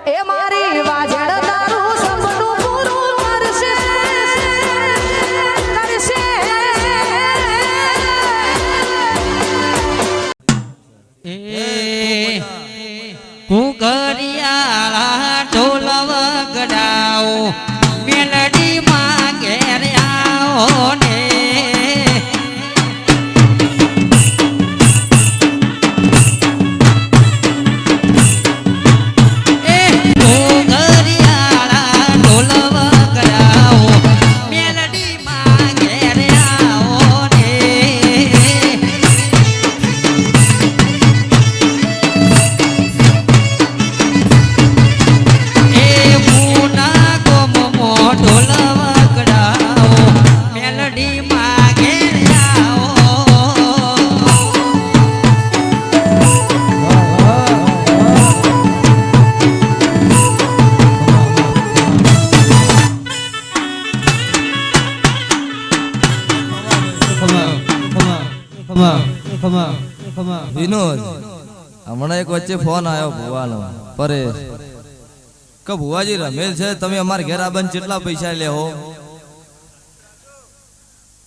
એ મારી વાજણ તારું સપનું પૂરું કરશે કરશે એ કુકરિયાળા ઢોલ વગડાઓ મેલડી માં ઘેર આવો ને વિનોદ હમણાં એક વચ્ચે ફોન આવ્યો ભુવાનો પરેશ કે ભુવાજી રમેલ છે તમે અમારા ઘેર આબન કેટલા પૈસા લેહો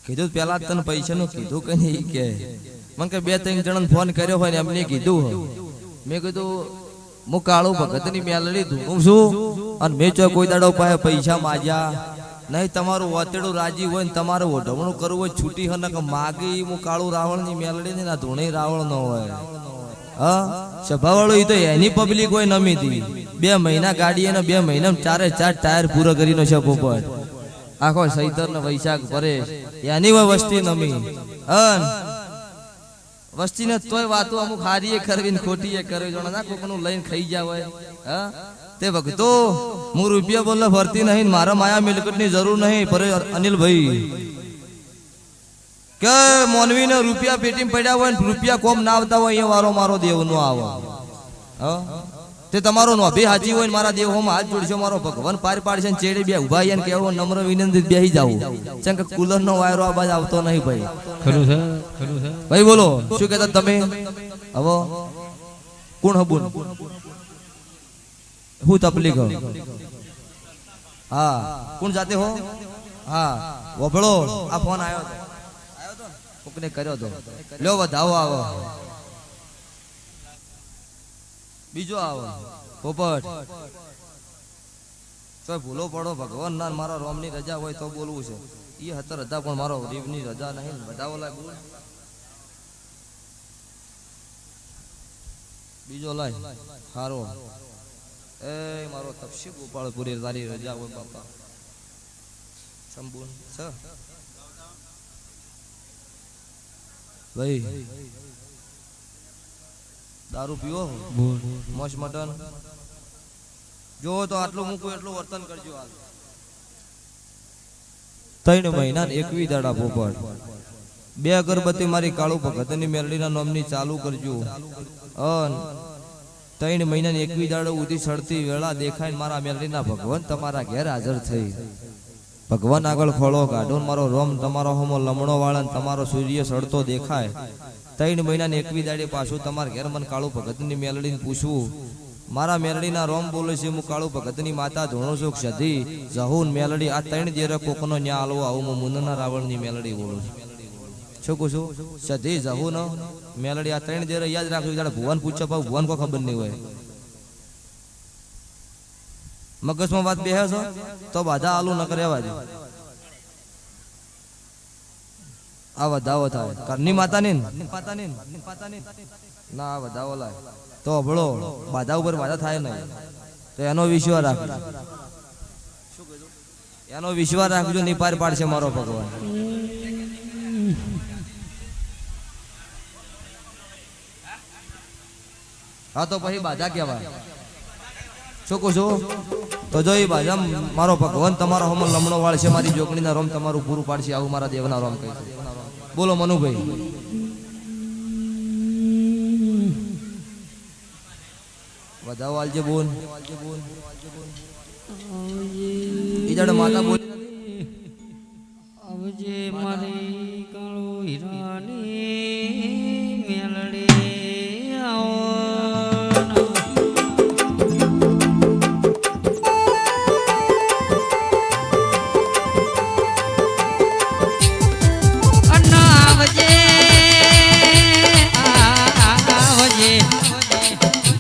કીધું પેલા તને પૈસાનું કીધું કે નહીં કે મને કે 2-3 જણાને ફોન કર્યો હોય ને એમને કીધું મેં કીધું હું કાળું ભગતની મેલડી ધૂણું છું અને મેં જો કોઈ દાડો પાસે પૈસા માગ્યા નહીં તમારું વાતેડું રાજી હોય ને તમારું ઓઢવણું કરવું હોય છૂટી હને કે માગી હું કાળું રાવણ ની મેલડી ને ના ધૂણે રાવણ ન હોય હા સભાવાળો એ તો એની પબ્લિક હોય નમી હતી 2 મહિના ગાડી એને 2 મહિના 4 ટાયર પૂરો કરીને છે પોપટ આખો સૈતર ને વૈશાખ પરેશ એની હોય વસ્તી નમી હન વસ્તી ને તોય વાતો અમુક હારીએ કરવી ને ખોટીએ કરવી જોણે ના કોકનું લઈને ખાઈ જાય હોય હા તે વખતો હું રૂપિયા બોલે ફરતી નહીં મારા માયા મિલકત ની જરૂર નહીં પર અનિલભાઈ કે મોનવી ને રૂપિયા પેટીમાં પડ્યા હોય ને રૂપિયા કોમ ના આવતા હોય એ વારો મારો દેવ નો આવે તે તમારો નો ભી હાજી હોય ને મારા દેવ હોમાં હાથ જોડશો મારો ભગવાન પાર પાડશે ને ચેડે બે ઉભા આયા ને કેવો નમ્ર વિનંતી બેહી જાવું ચમ કે કુલર નો વાયરો આ બાજ આવતો નહીં ભાઈ ખરું છે ભાઈ બોલો શું કહેતા તમે હવે કોણ હબુન હું તકલીફ હા કોણ જાતે હો હા વભળો આ ફોન આવ્યો તો કોકને કર્યો તો લ્યો વધાવો આવો બીજો આવો પોપટ તો ભૂલો પડો ભગવાન ના મારા રોમ ની રજા હોય તો બોલવું છે એ હતર હતા પણ મારો રીવ ની રજા નહીં વધાવો લાય બોલ બીજો લાય હારો એ મારો તપસી ગોપાળપુરી તારી રજા હોય બાપા સંબુન છે ભાઈ દારૂ પીવો મોસ મટન જો તો આટલું મૂકું એટલું વર્તન કરજો હાલ 3 મહિના 21 દાડા પોપટ 2 અગરબત્તી મારી કાળુ ભગતની મેલડીના નામની ચાલુ કરજો અન 3 મહિના 21 દાડો ઉધી સડતી વેળા દેખાય મારા મેલડીના ભગવાન તમારા ઘેર હાજર થઈ ભગવાન આગળ ખોળો કાઢો મારો રોમ તમારો હોમો લમણો વાળા તમારો સૂર્ય સડતો દેખાય 3 મહિના 21 દાડે પાછું તમારા ઘેર મન કાળુ ભગતની મેલડીને પૂછવું મારા મેલડીના રોમ બોલે છે હું કાળુ ભગતની માતા ધોણો છું સધી જહુન મેલડી આ 3 દેર કોકનો ન્યા આલવો આવું હું મુન્ના રાવણની મેલડી બોલું છું કહું છું સધી જહુન મેલડી આ 3 દેર યાદ રાખજો જ્યારે ભુવન પૂછો પાવ ભુવન કો ખબર નહીં હોય મગજમાં વાત બેહે છો તો બાધા આલુ ન કરેવા દે આ વધાવો થાય ઘરની માતાની ના આ વધાવો લાય તો અભળો બાધા ઉપર બાધા થાય નહીં તો એનો વિશ્વાસ રાખજો એનો વિશ્વાસ રાખજો નહીં પાર પાડશે મારો ભગવાન હા તો પછી બાધા કહેવાય શું કહું છું તો જો એ બાધા મારો ભગવાન તમારો હમ લમણો વાળ છે મારી જોગણીના રોમ તમારું પૂરું પાડશે આવું મારા દેવના રોમ કહે છે બોલો મનુભાઈ વધાવો આલજે બોલ ઈજાડે માતા બોલ આવજે મારી કાળો હીરાની મેલડી આવો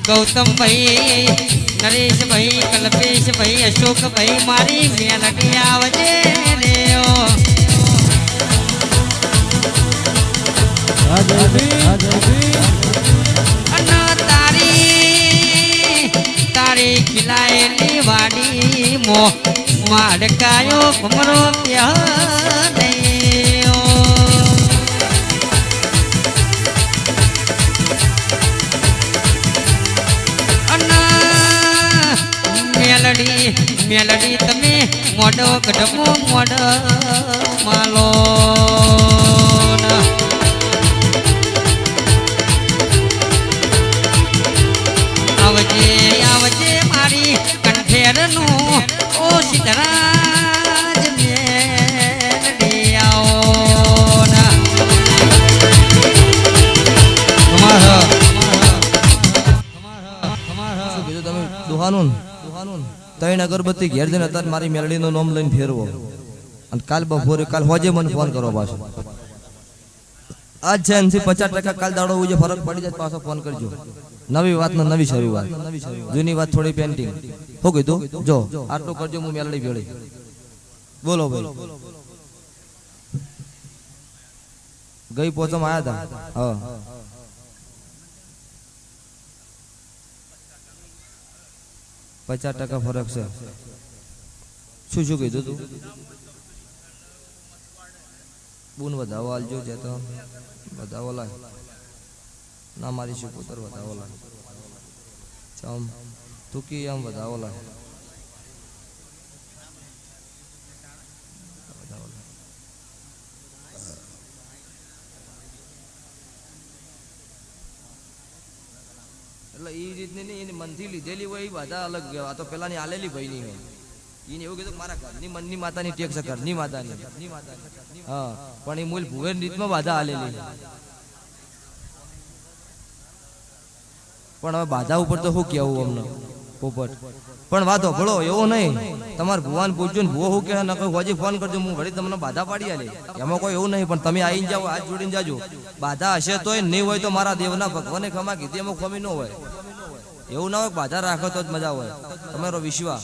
ગૌતમભાઈ નરેશભાઈ કલ્પેશભાઈ અશોકભાઈ મારી મેલડી આવજે રે ઓ અને તારી ખીલાયેલી વાડી મો માડકાયો ભમરો પ્યાદયો મેલડી તમે મોડો કઢમો મોડ માલો આવજે મારી કંઠેરનું ઓ સિદ્ધરાજ મેલડી આવો ના શું કીધું તમે દુહાનું ત્રણ અગરબત્તી ઘેર જઈને અત્યારે મારી મેલડીનું નામ લઈને ફેરવો અને કાલ બપોરે કાલ હોજે મને ફોન કરો પાછો આજ છે એનથી 50% કાલ દાડો જે ફરક પડી જાય પાછો ફોન કરજો નવી વાતનો નવી શરૂઆત જૂની વાત થોડી પેન્ટિંગ શું કીધું જો આટલું કરજો હું મેલડી ભેળી બોલો બોલો ગઈ પોચમ આયા હતા હા 50% ફરક છે શું શું કીધું તું બુન વધાવો આલજો જે તો વધાવો લાય ના મારી શું પુત્ર વધાવો લાય ચમ તું કી આમ વધાવો લાય એટલે એ રીતની નહીં એની મનથી લીધેલી હોય એ બધા અલગ આ તો પેલાની આલેલી ભાઈ ની હોય એને એવું કીધું મારા ઘરની મનની માતાની ટેક છે ઘરની માતાની હા પણ એ મૂળ ભુવેર રીતમાં બાધા આલેલી પણ હવે બાધા ઉપર તો શું કેવું અમને પોપટ પણ વાતો ભળો એવો નહીં તમારે ભુવાન પૂછજો ને ભુવો શું કે ન કોઈ હોજી ફોન કરજો હું વળી તમને બાધા પાડી આલે એમાં કોઈ એવું નહીં પણ તમે આવીને જાઓ હાથ જોડીને જાજો બાધા હશે તોય નહીં હોય તો મારા દેવના ભગવાને ખમા કીધી એમાં ખમી ન હોય એવું ના હોય બાધા રાખો તો જ મજા હોય તમારો વિશ્વાસ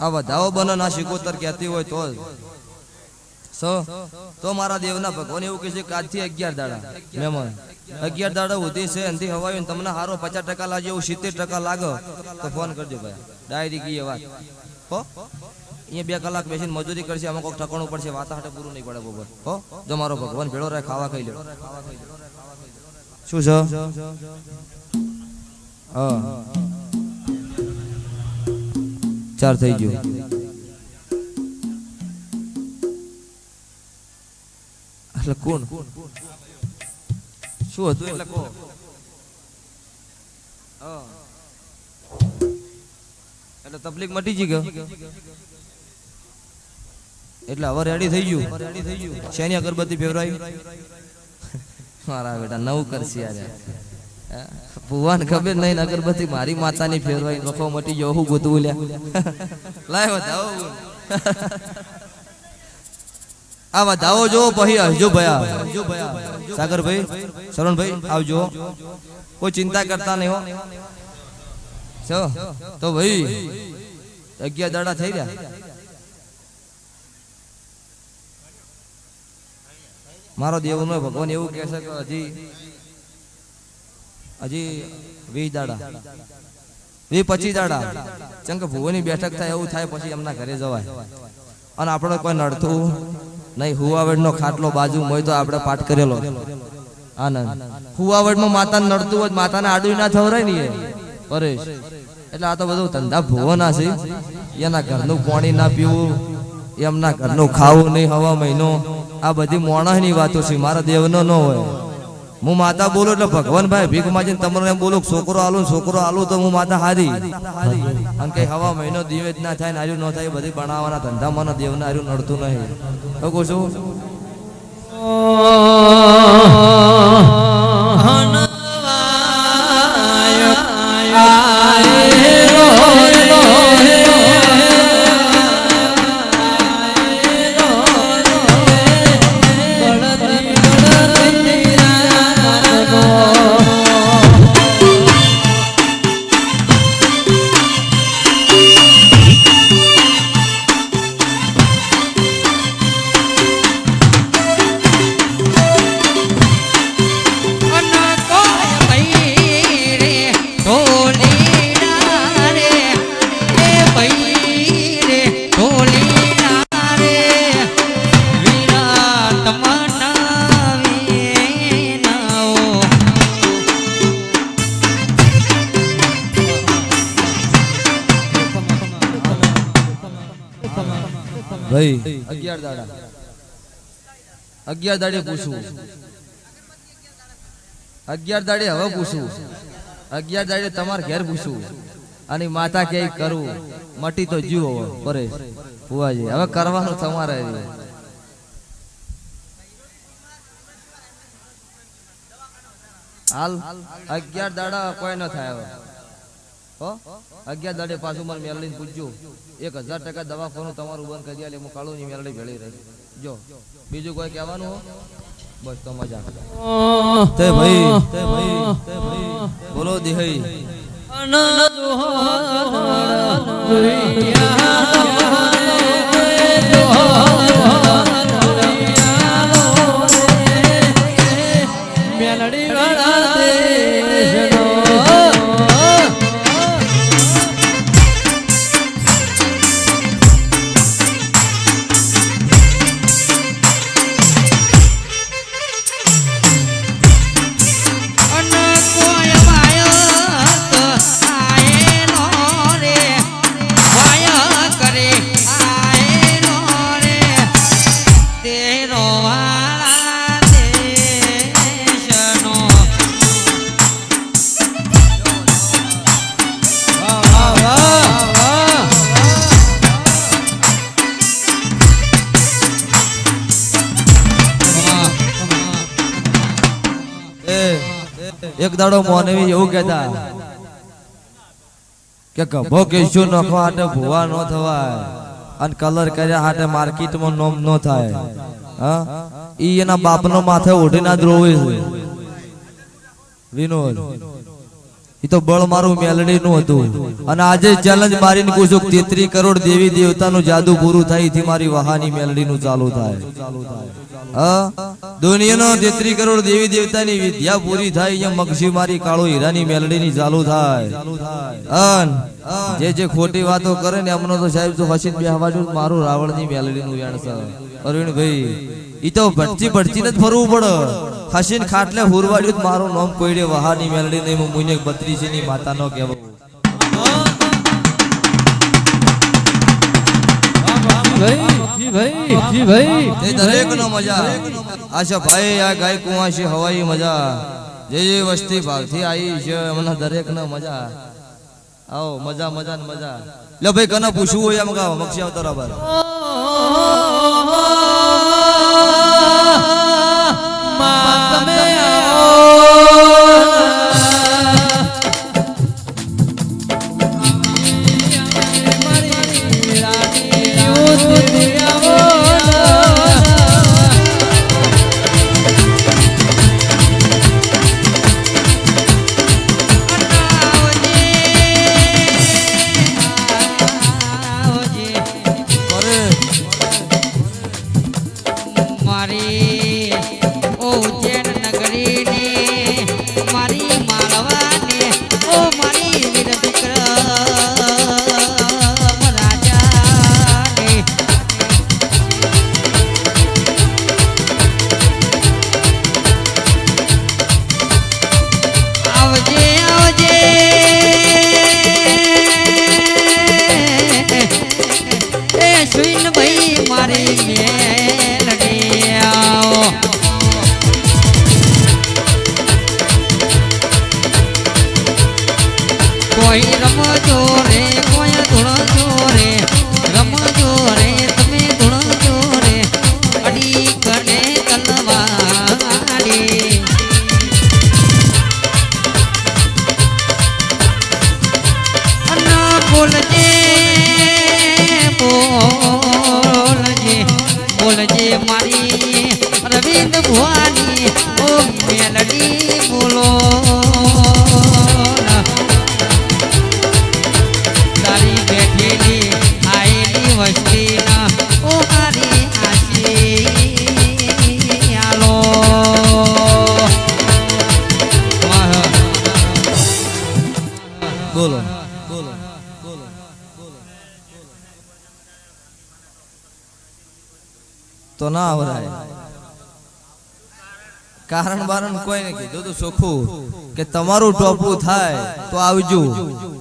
આ વધાવો બનો ના શિકોતર કહેતી હોય તો મારા દેવના ભગવાન એવું કહે છે કે આજથી 11 દાડા મહેમાન 11 દાડા ઉધી છે એનથી હવાયું તમને હારો 50% લાગે એવું 70% લાગે તો ફોન કરજો ભાઈ ડાયરી કીએ વાત હો અહીંયા 2 કલાક બેસીને મજૂરી કરશે આમાં કોઈક ઠકાણું પડશે વાત હાટે પૂરું નહીં પડે બરોબર હો જો મારો ભગવાન ભેળો રહે ખાવા ખાઈ લે શું છે હા 4 થઈ ગયું એટલે કોણ શું હતું એટલે કો એટલે તકલીફ મટી ગઈ ગયો એટલે હવે રેડી થઈ ગયું શેની અગરબત્તી ફેવરાઈ મારા બેટા નવું કરશે યાર ભુવાન ખબર નહીં અગરબત્તી મારી માતાની ફેરવાઈ નખો મટી ગયો હું ગોતું લ્યા લાય વધાવો આ વધાવો જો પછી હજો ભયા સાગરભાઈ શરણભાઈ આવજો કોઈ ચિંતા કરતા નહીં હો છો તો ભાઈ 11 દાડા થઈ ગયા મારો દેવનો ભગવાન એવું કહે છે કે હજી 20 દાડા 25 દાડા ચંક ભુવોની બેઠક થાય એવું થાય પછી એમના ઘરે જવાય અને આપણે કોઈ નડતું નહીં હુવાવડ નો ખાટલો બાજુ હોય તો આપણે પાઠ કરેલો આનંદ હુવાવડ માં માતા નડતું હોય માતાને આડું ના થવરાય ને પરેશ એટલે આ તો બધું ધંધા ભુવોના છે એના ઘરનું પાણી ના પીવું એમના ઘરનું ખાવું નહીં હવા મહિનો આ બધી મોણસની વાતો છે મારા દેવનો ન હોય હું માતા બોલું એટલે ભગવાન ભાઈ ભીખ માંગીને તમને એમ બોલું છોકરો આલું તો હું માતા હારી અને કઈ હવા મહિનો દિવેજ ના થાય ને આર્યું ન થાય બધી બનાવવાના ધંધા મને દેવને આર્યું નડતું નહીં તો કહું છું ભાઈ 11 દાડા 11 દાડે પૂછું 11 દાડે હવે પૂછું 11 દાડે તમાર ઘેર પૂછું અને માતા કે કરું મટી તો જીવો પરેશ ફુવાજી હવે કરવાનું તમારે હાલ 11 દાડા કોઈ ન થાય હવે હો 11 દાડે પાછું મને મેલડીને પૂછજો 1000% દવાખાનું તમારું બંધ કરી આલે હું કાળુની મેલડી ભેળી રહી જો બીજું કોઈ કહેવાનું હો બસ તો મજા તે ભાઈ બોલો દિહઈ એક દાડો મોનવી એવું કહેતા કે ગભો કેશું નખવા હાટે ભૂવા ન થવાય અને કલર કર્યા હાટે માર્કેટમાં નોમ ન થાય હા ઈ એના બાપનો માથે ઓઢીના દ્રોવે છે વિનોદ ઈ તો બળ મારું મેલડી નું હતું અને આજે ચેલેન્જ મારીને પૂછું 33 કરોડ દેવી દેવતાનું જાદુ પૂરું થાય થી મારી વહાની મેલડી નું ચાલુ થાય હા દુનિયાનો 33 કરોડ દેવી દેવતાની વિદ્યા પૂરી થાય અહીંયા મગજી મારી કાળો હીરાની મેલડીની ચાલુ થાય અન જે ખોટી વાતો કરે ને એમનો તો સાહેબ તો હસીન બેહવાજુ મારું રાવણની મેલડીનું વેણ છે અરવિંદ ભાઈ ઈ તો ભટજી ને ફરવું પડે હસીન ખાટલે હુરવાડ્યું મારું નામ કોઈડે વહાની મેલડી નહીં મુઈને 32 ની માતા નો કહેવો દરેક નો મજા આશા ભાઈ આ ગાય કુવાસી હવાઈ મજા જે વસ્તી ભાવથી આવી છે મને દરેક નો મજા આવો મજા મજા ને મજા લે ભાઈ કને પૂછવું હોય એમ ગાવ મક્ષી આવતો બરાબર કોઈ રમજો રે કોઈ ધૂળજો રે રમજો રે તમે ધૂળજો રે અડી કને તલવારી અન્ના બોલજે બોલજે મારી રવિન્દ ભુવાની ઓ મેલડી બોલો બોલો તો ના આવરાય કારણ બારણ કોઈ ને કીધું તો ચોખ્ખું કે તમારું ટોપું થાય તો આવજો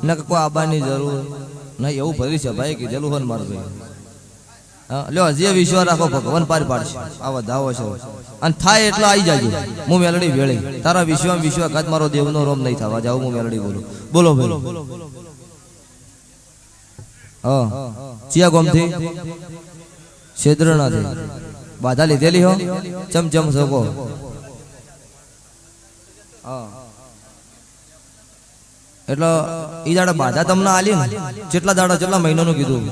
ન કોઈ આબાની જરૂર નહીં એવું ભરી છે ભાઈ કીધેલું હોય ને મારું ભાઈ હા લ્યો જે વિશ્વાસ રાખો ભગવાન પાર પાડશે આવા દાવો છે અને થાય એટલે આવી જાજો હું મેલડી વેળી તારા વિશ્વાસ મારો દેવનો રોમ નહીં થવા જાવ હું મેલડી બોલો ભાઈ હા ચિયા ગોમથી છેદ્રણાથી બાધા લીધેલી હો ચમચમ શકો હા એટલે ઈ દાડા બાધા તમને આલી ને કેટલા દાડા કેટલા મહિનાનું કીધું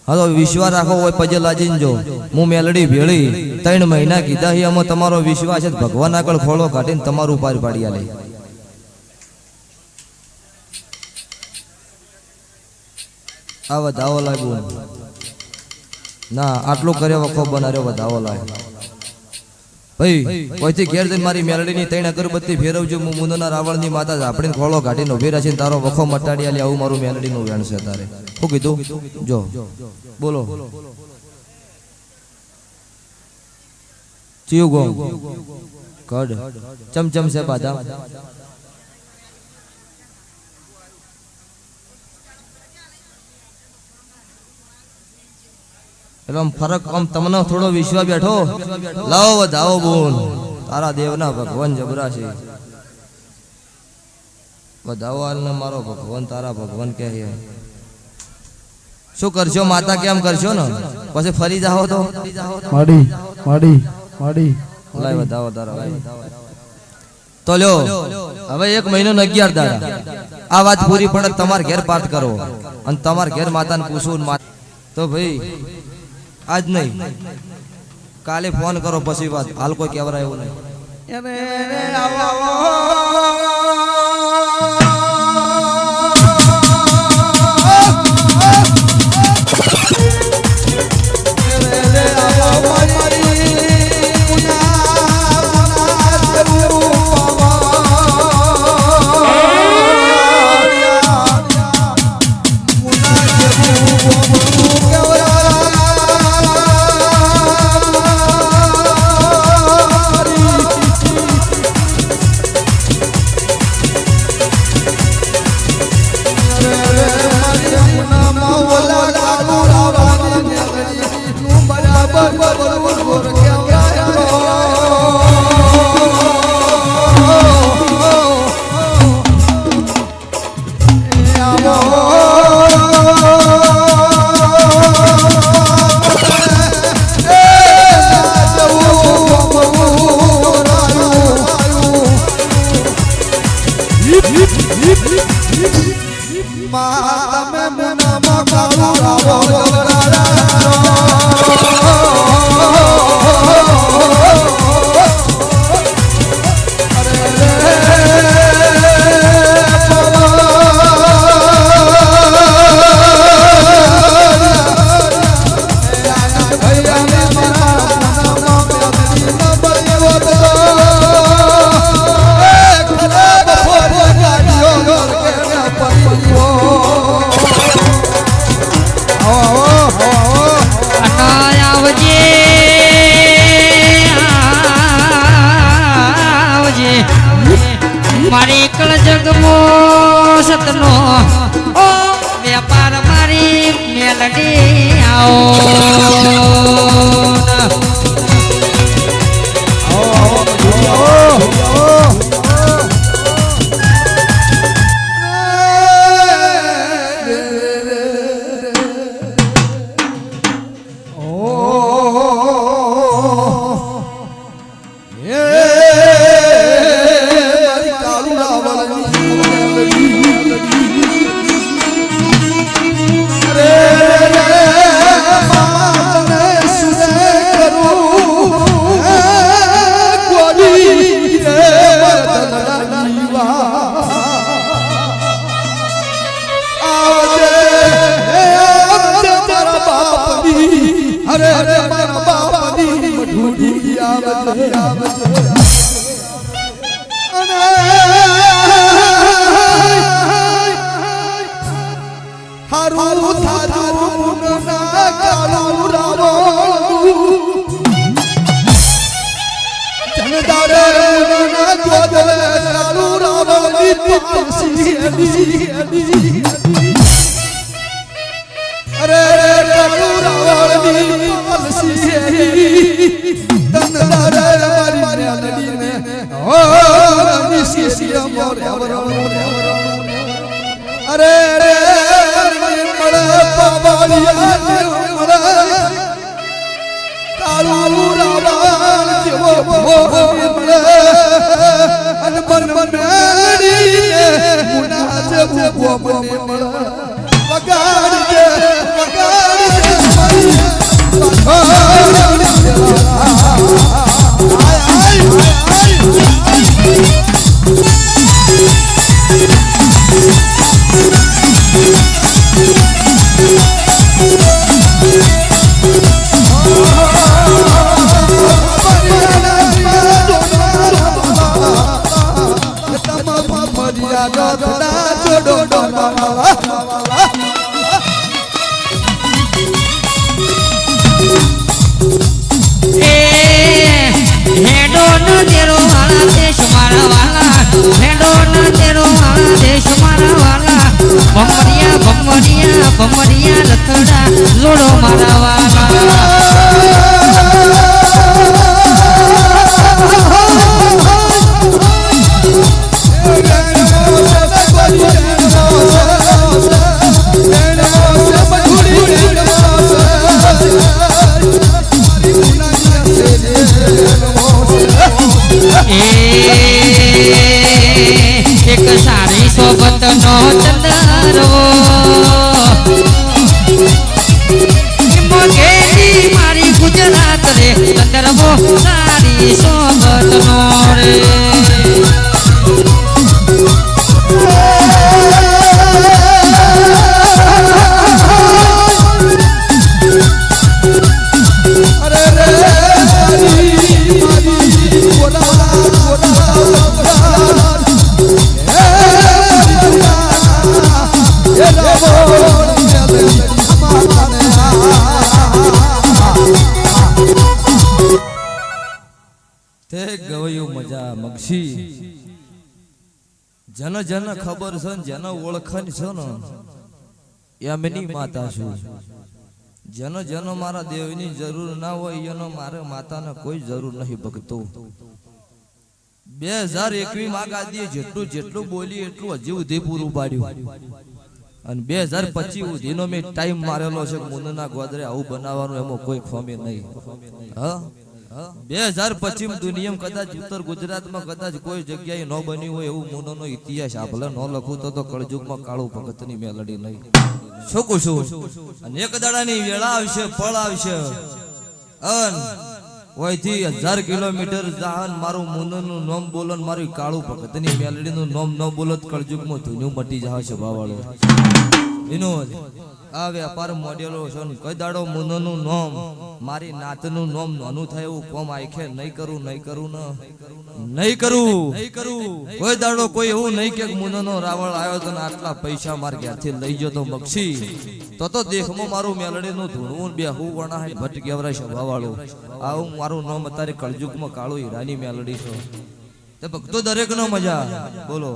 હા તો વિશ્વાસ રાખો હોય પજે લાજીને જો હું મેલડી ભેળી 3 મહિના કીધા હી અમે તમારો વિશ્વાસ છે ભગવાન આગળ ખોળો કાઢીને તમારું પાર પાડી આલે આ વધાવો લાગ્યું ના આટલું કર્યો વખો બનાર્યો વધાવો લાગ્યો ભાઈ કોઈથી ઘેર જઈને મારી મેલડીની 3 અગરબત્તી ફેરવજો હું મુંદના રાવણની માતા ઝાપડીને ખોળો કાઢીને ઉભી રહી છે તારો વખો મટાડી આલી આવું મારું મેલડીનું વેણ છે તારે શું કીધું જો બોલો ચિયું ગો કડ ચમચમ છે બાધા એટલે આમ ફરક આમ તમને થોડો વિશ્વાસ બેઠો લાવો વધાવો બોલ તારા દેવના ભગવાન જબરા છે વધાવો હાલને મારો ભગવાન તારા ભગવાન કહે શું કરશો માતા કેમ કરશો ને પછી ફરી જાઓ તો માડી લાય વધાવો તારા તો લ્યો હવે 1 મહિનો ને 11 દાડા આ વાત પૂરી પડે તમાર ઘેર પાઠ કરો અને તમાર ઘેર માતાને પૂછવું તો ભાઈ આજ નહીં કાલે ફોન કરો પછી વાત હાલ કોઈ કેવરા એવું નહીં મારી કળ જગમો સતનો ઓ વેપાર મારી મેલડી અરે અરે રે મળે પાવાલિયા મળે કાળું રાવણ જેવો મળે અને મન મેડી મુના જેવો મને મળે વગાડજે ભમરિયા લથડા જોડો મારા વાલા એક સારી સોબત નો ચંદરો મારી ગુજરાત રે ચંદરવો સારી સોબત નો રે જન જન ખબર છે ને જેને ઓળખણ છે ને એમની માતા છું જન જન મારા દેવની જરૂર ના હોય એનો મારે માતાને કોઈ જરૂર નહીં ભગતો 2021 માં ગાદીએ જેટલું બોલી એટલું હજી સુધી પૂરું પાડ્યું અને 2025 સુધીનો મેં ટાઈમ મારેલો છે મુનના ગોદરે આવું બનાવવાનું એમાં કોઈ ખોમી નહીં હા 2025 દુનિયામાં કદાચ ઉત્તર ગુજરાતમાં કદાચ કોઈ જગ્યાએ ન બની હોય એવું મુનોનો ઇતિહાસ આપણે ન લખું તો કળજુગમાં કાળું ભગતની મેલડી નહીં શું કહું છું અને એક દાડાની વેળા આવશે ફળ આવશે અન ઓયથી 1000 કિલોમીટર જાહન મારું મુનોનું નામ બોલો ને મારી કાળું ભગતની મેલડીનું નામ ન બોલો તો કળજુગમાં ધૂન્યું મટી જશે બાવાળો વિનોદ આ વેપાર મોડેલો છે કઈ દાડો મુનોનું નામ મારી નાતનું નામ નાનું થાય એવું કોમ આખે નહીં કરું કોઈ દાડો કોઈ એવું નહીં કે મુનોનો રાવળ આવ્યો તો આટલા પૈસા માર ઘેરથી લઈ ગયો તો મક્ષી તો દેખમાં મારું મેલડીનું ધૂણવું બેહું વણા ભટ્ટ કેવરા સભાવાળું આવું મારું નામ અત્યારે કળજુગમાં કાળું હીરાની મેલડી છે તે ભક્તો દરેક નો મજા બોલો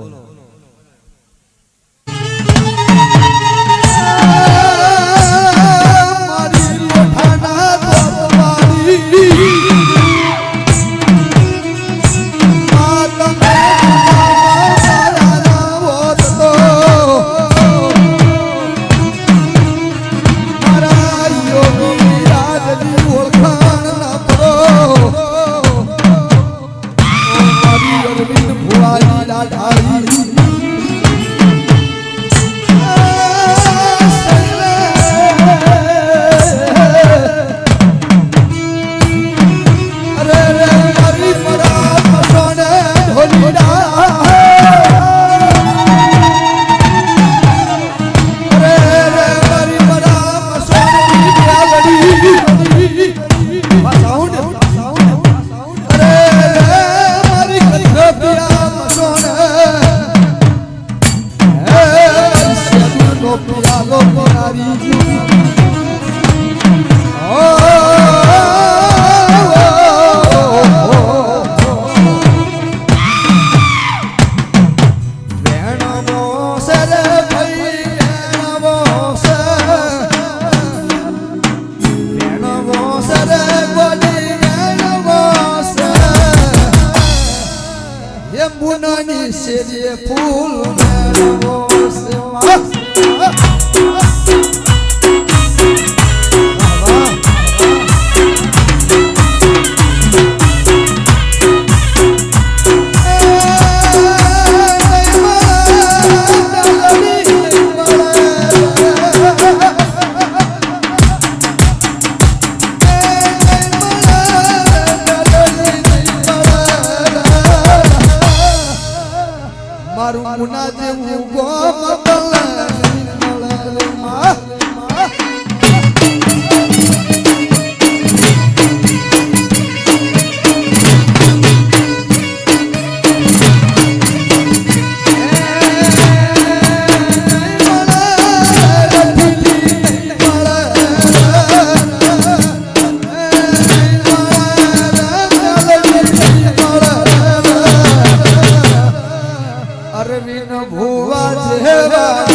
વિશે ફૂલ મેળવો છે મારું મુના જેવું ગોમ અરવિંદ ભુવા જેવા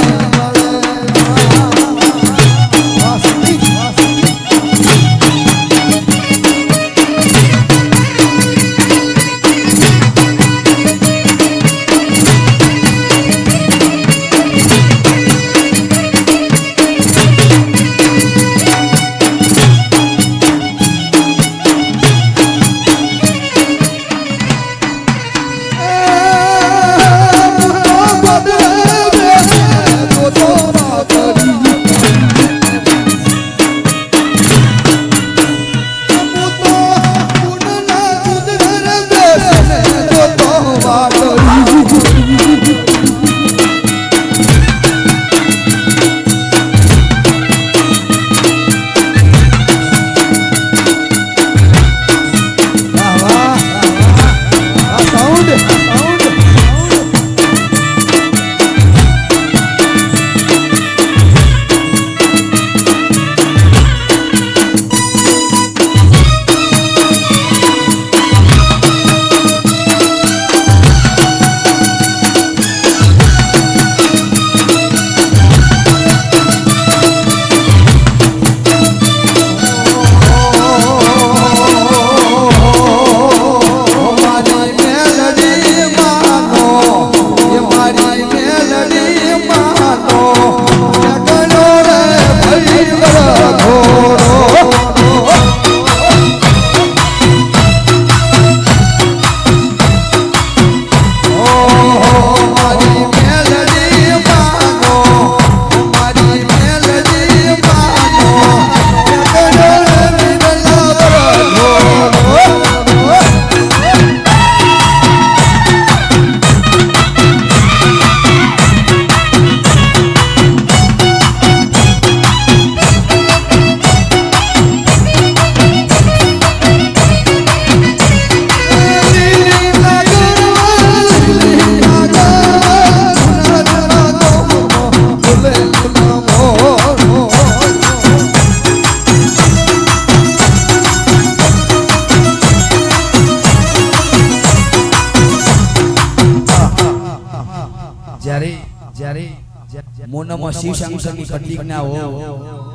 મોનમો શિવશંકરની પ્રતિજ્ઞા હો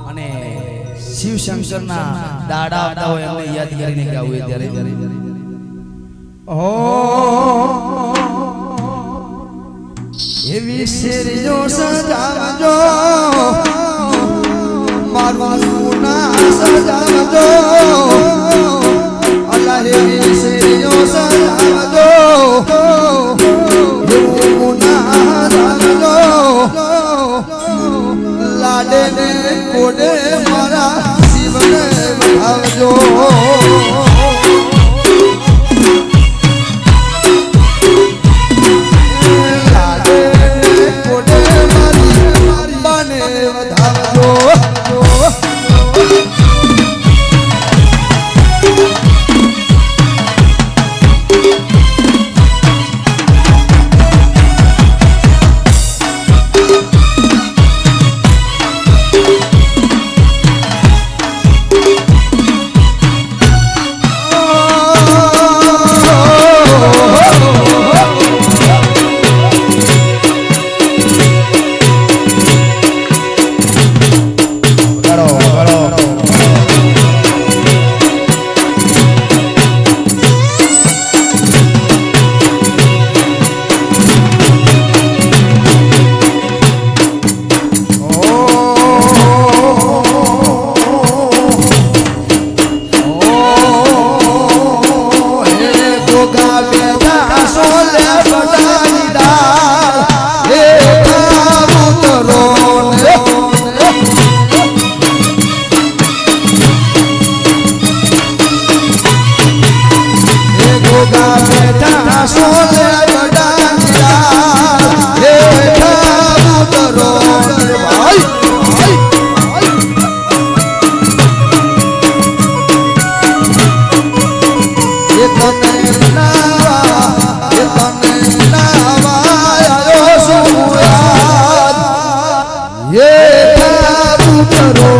અને શિવશંકરના દાડા આવતા હોય એમને યાદ કરીને ગાવું ત્યારે એવી શેરીઓ સજાવજો મારું મુના સજાવજો અલ્લાહ એવી શેરીઓ સજાવજો મુના સજાવજો લાડે ને કોડે મારા શિવને વધાવજો હે કાબુતરો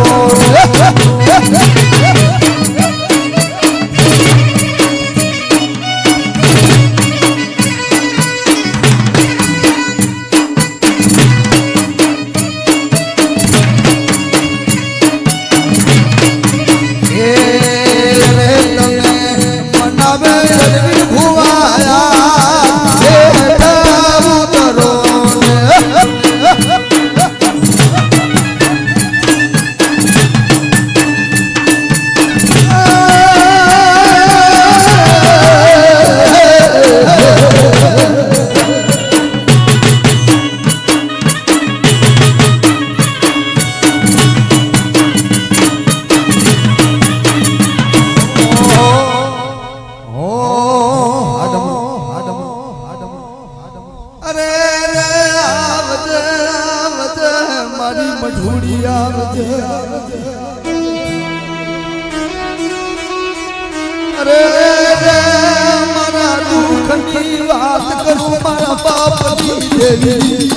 અરે મારા દુઃખની વાત કરું મારા બાપની દેવી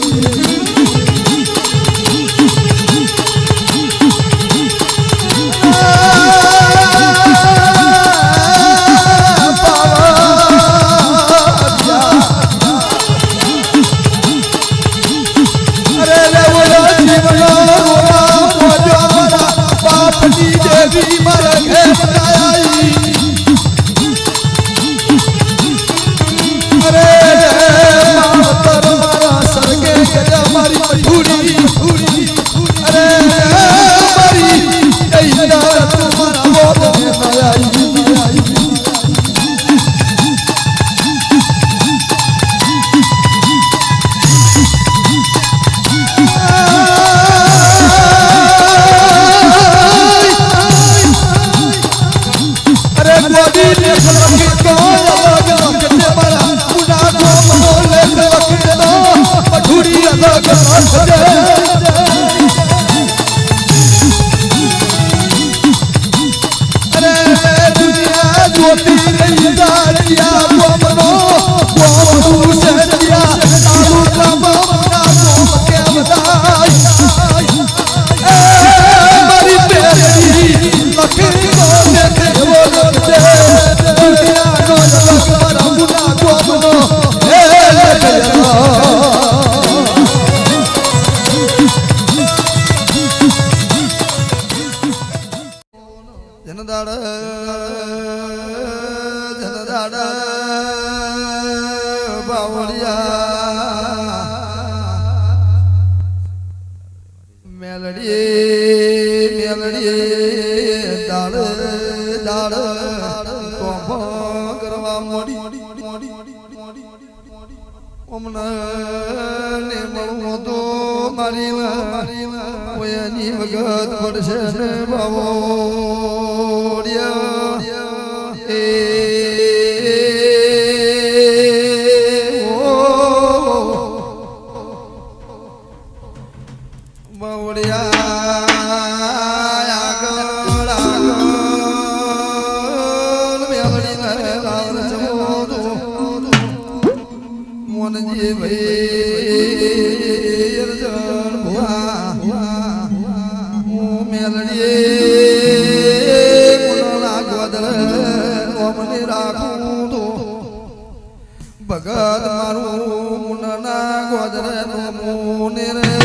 ભગત મારું મુન્ના ગોદરે નો મુને રે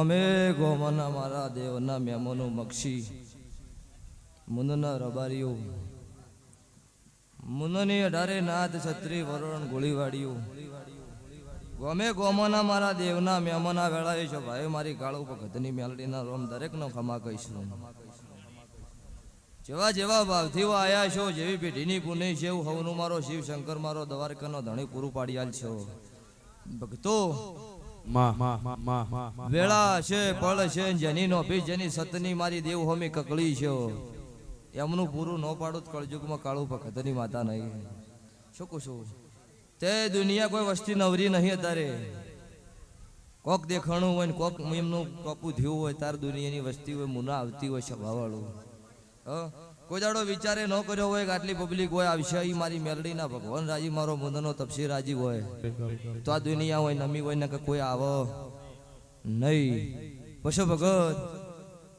ગોમે ગોમના મારા દેવના મેમોનો મક્ષી મુનના રબારીઓ મુનની અઢારે નાથ છત્રી વરણ ગોળીવાડીઓ ગોમે ગોમના મારા દેવના મેમોના વેળાએ છો ભાઈ મારી કાળો ભગતની મેલડીના રોમ દરેકનો ખમા કહીશું જેવા જેવા ભાવથી આયા છો જેવી પેઢીની પુને છે એવું હવનું મારો શિવ શંકર મારો દ્વારકાનો ધણી પૂરું પાડી આલ છો ભક્તો વેળા છે પળ છે જેની નો ભી જેની સતની મારી દેવ હોમી કકળી છે એમનું પૂરું ન પાડું કળજુગમાં કાળું ભગતની માતા નહીં શું કહું છું તે દુનિયા કોઈ વસ્તી નવરી નહીં અત્યારે કોક દેખાણું હોય ને કોક એમનું કપું થયું હોય તાર દુનિયાની વસ્તી હોય મુના આવતી હોય સભાવાળું કોઈ દાડો વિચારે ન કર્યો હોય કે આટલી પબ્લિક હોય આવશે એ મારી મેલડીના ભગવાન રાજી મારો મુંદનો તપસી રાજી હોય તો આ દુનિયા હોય નમી હોય ને કે કોઈ આવો નહીં પછી ભગત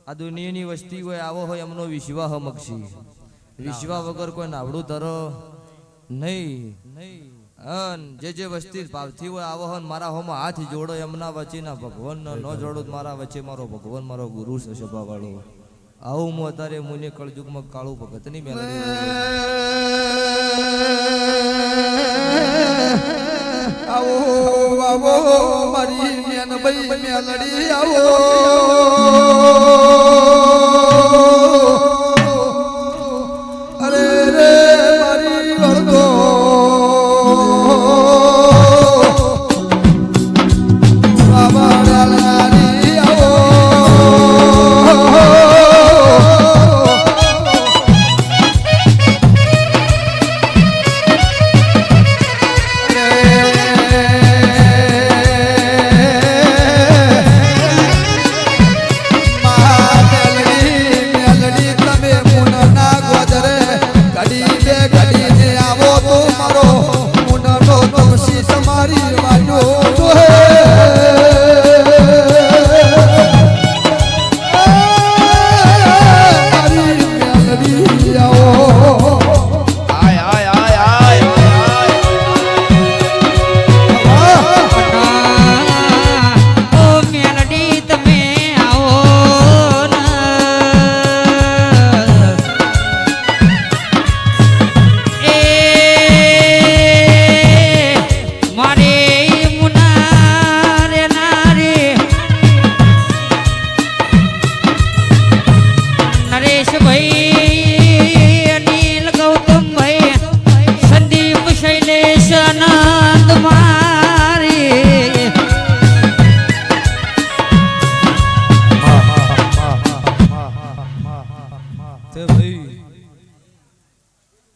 આ દુનિયાની વસ્તી હોય આવો હોય એમનો વિશ્વાસ મક્ષી વિશ્વા વગર કોઈ નાવડું તર નહીં જે જે વસ્તી ભાવથી હોય આવો હોય મારા હોમાં હાથ જોડો એમના વચ્ચેના ભગવાન ન જોડો મારા વચ્ચે મારો ભગવાન મારો ગુરુ છે સભાવાળો આવું હું અત્યારે મુને કળજુગમાં કાળું ભગતની મેલડી આવો આવો મારી મેનભાઈ મેલડી આવો અરે રે મારી વળગો બાબા ડાલનારી આવો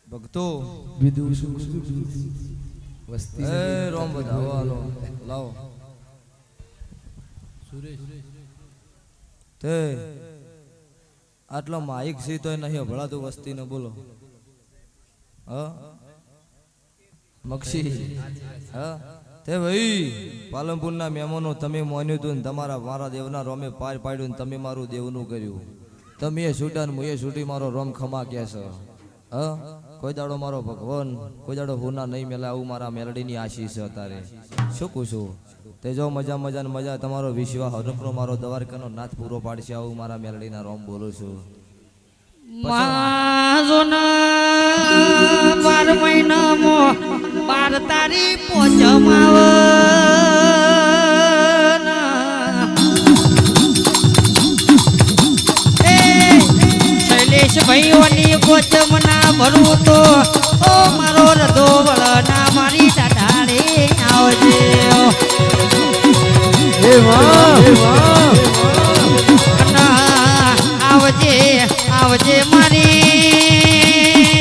ભક્તો વસ્તી રોમ બધાવાનો લાવો તે આટલો માઇક સી તો નહીં ભળાતું વસ્તી ને બોલો મક્ષી તે ભાઈ પાલનપુર ના મહેમાનો તમે માન્યું હતું ને તમારા મારા દેવના રોમે પાર પાડ્યું ને તમે મારું દેવનું કર્યું તમે એ છૂટા ને હું એ છૂટી મારો રોમ ખમા કે છે કોઈ દાડો મારો ભગવાન કોઈ દાડો હુના નહીં મેલે આવું મારા મેલડીની આશીષ છે અત્યારે શું કહું છું તે જો મજા મજા ને મજા તમારો વિશ્વાસ હરફનો મારો દ્વારકાનો નાથ પૂરો પાડશે આવું મારા મેલડીના રોમ બોલું છું 12 મહિનામાં 12 તારીખ પોચમાવ શૈલેષ ભાઈઓની પોચમના ભરું તો ઓ મારો રધો વળના મારી ટાટાડે આવજે આવજે આવજે મારી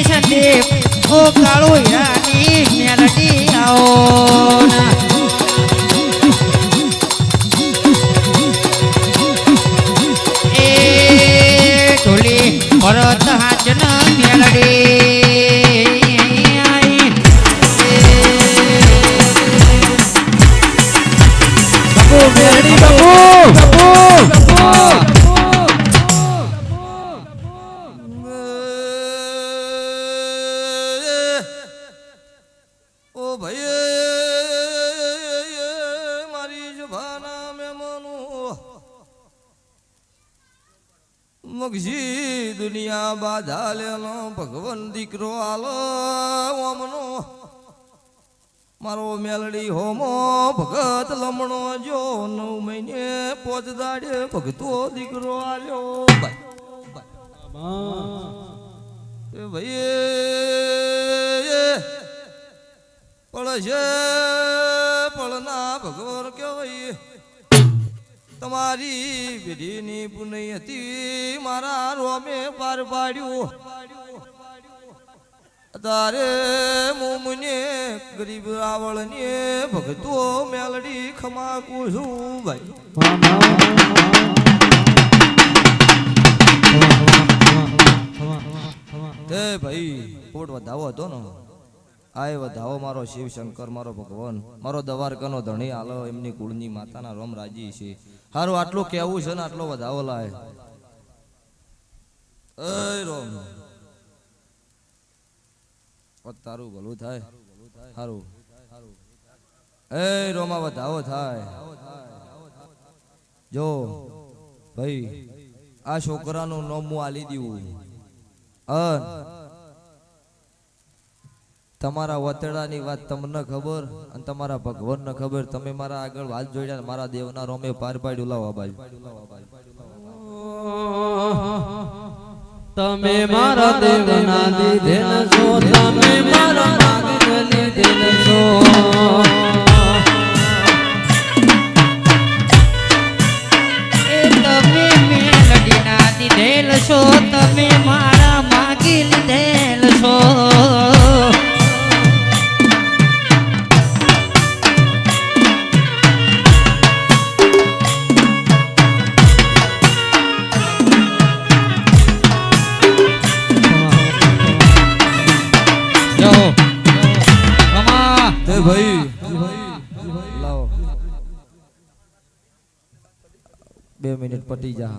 સંદીપ ઓ કાળો હીરાની મેલડી આવો એ ઢોલી ભરત હાજન મેલડી મેલડી બાપુ ઓ ભાઈ મારી જભાના મેમોનું મગજી દુનિયા બાધા લેલો ભગવાન દીકરો આલો ઓમનો મારો મેલડી હોમો ભગત લમણો જો 9 મહિને પોચ દાડે ભગતો દીકરો આલ્યો એ ભાઈ પડશે પડના ભગવાન કેવાય તમારી પેઢીની પુનઈ હતી મારા રોમે પાર પાડ્યું તારે મોમને ગરીબ રાવળને ભગતો મેલડી ખમાકું છું ભાઈ તે ભાઈ પોટ વધાવો હતો ને આય વધાવો મારો શિવશંકર મારો ભગવાન મારો દ્વારકાનો ધણી આલો એમની કુળની માતાના રોમ રાજી છે હારું આટલું કેવું છે ને આટલો વધાવો લાય એ રોમ તારું ભલું થાય હારું એ રોમા વધાવો થાય જો ભાઈ આ છોકરાનું નામ હું આલી દીધું તમારા વતડાની વાત તમને ખબર અને તમારા ભગવાનને ખબર તમે મારા આગળ વાત જોડ્યા મારા દેવના રોમે પાર પાડ્યું લાવો બાજુ તમે મારા દેવના દીધેલ છો તમે મારા માગને લીધેલ છો એ તમે મેલડીના દીધેલ છો તમે મારા માગી લીધેલ છો ભાઈ લાવો 2 મિનિટ પટી જા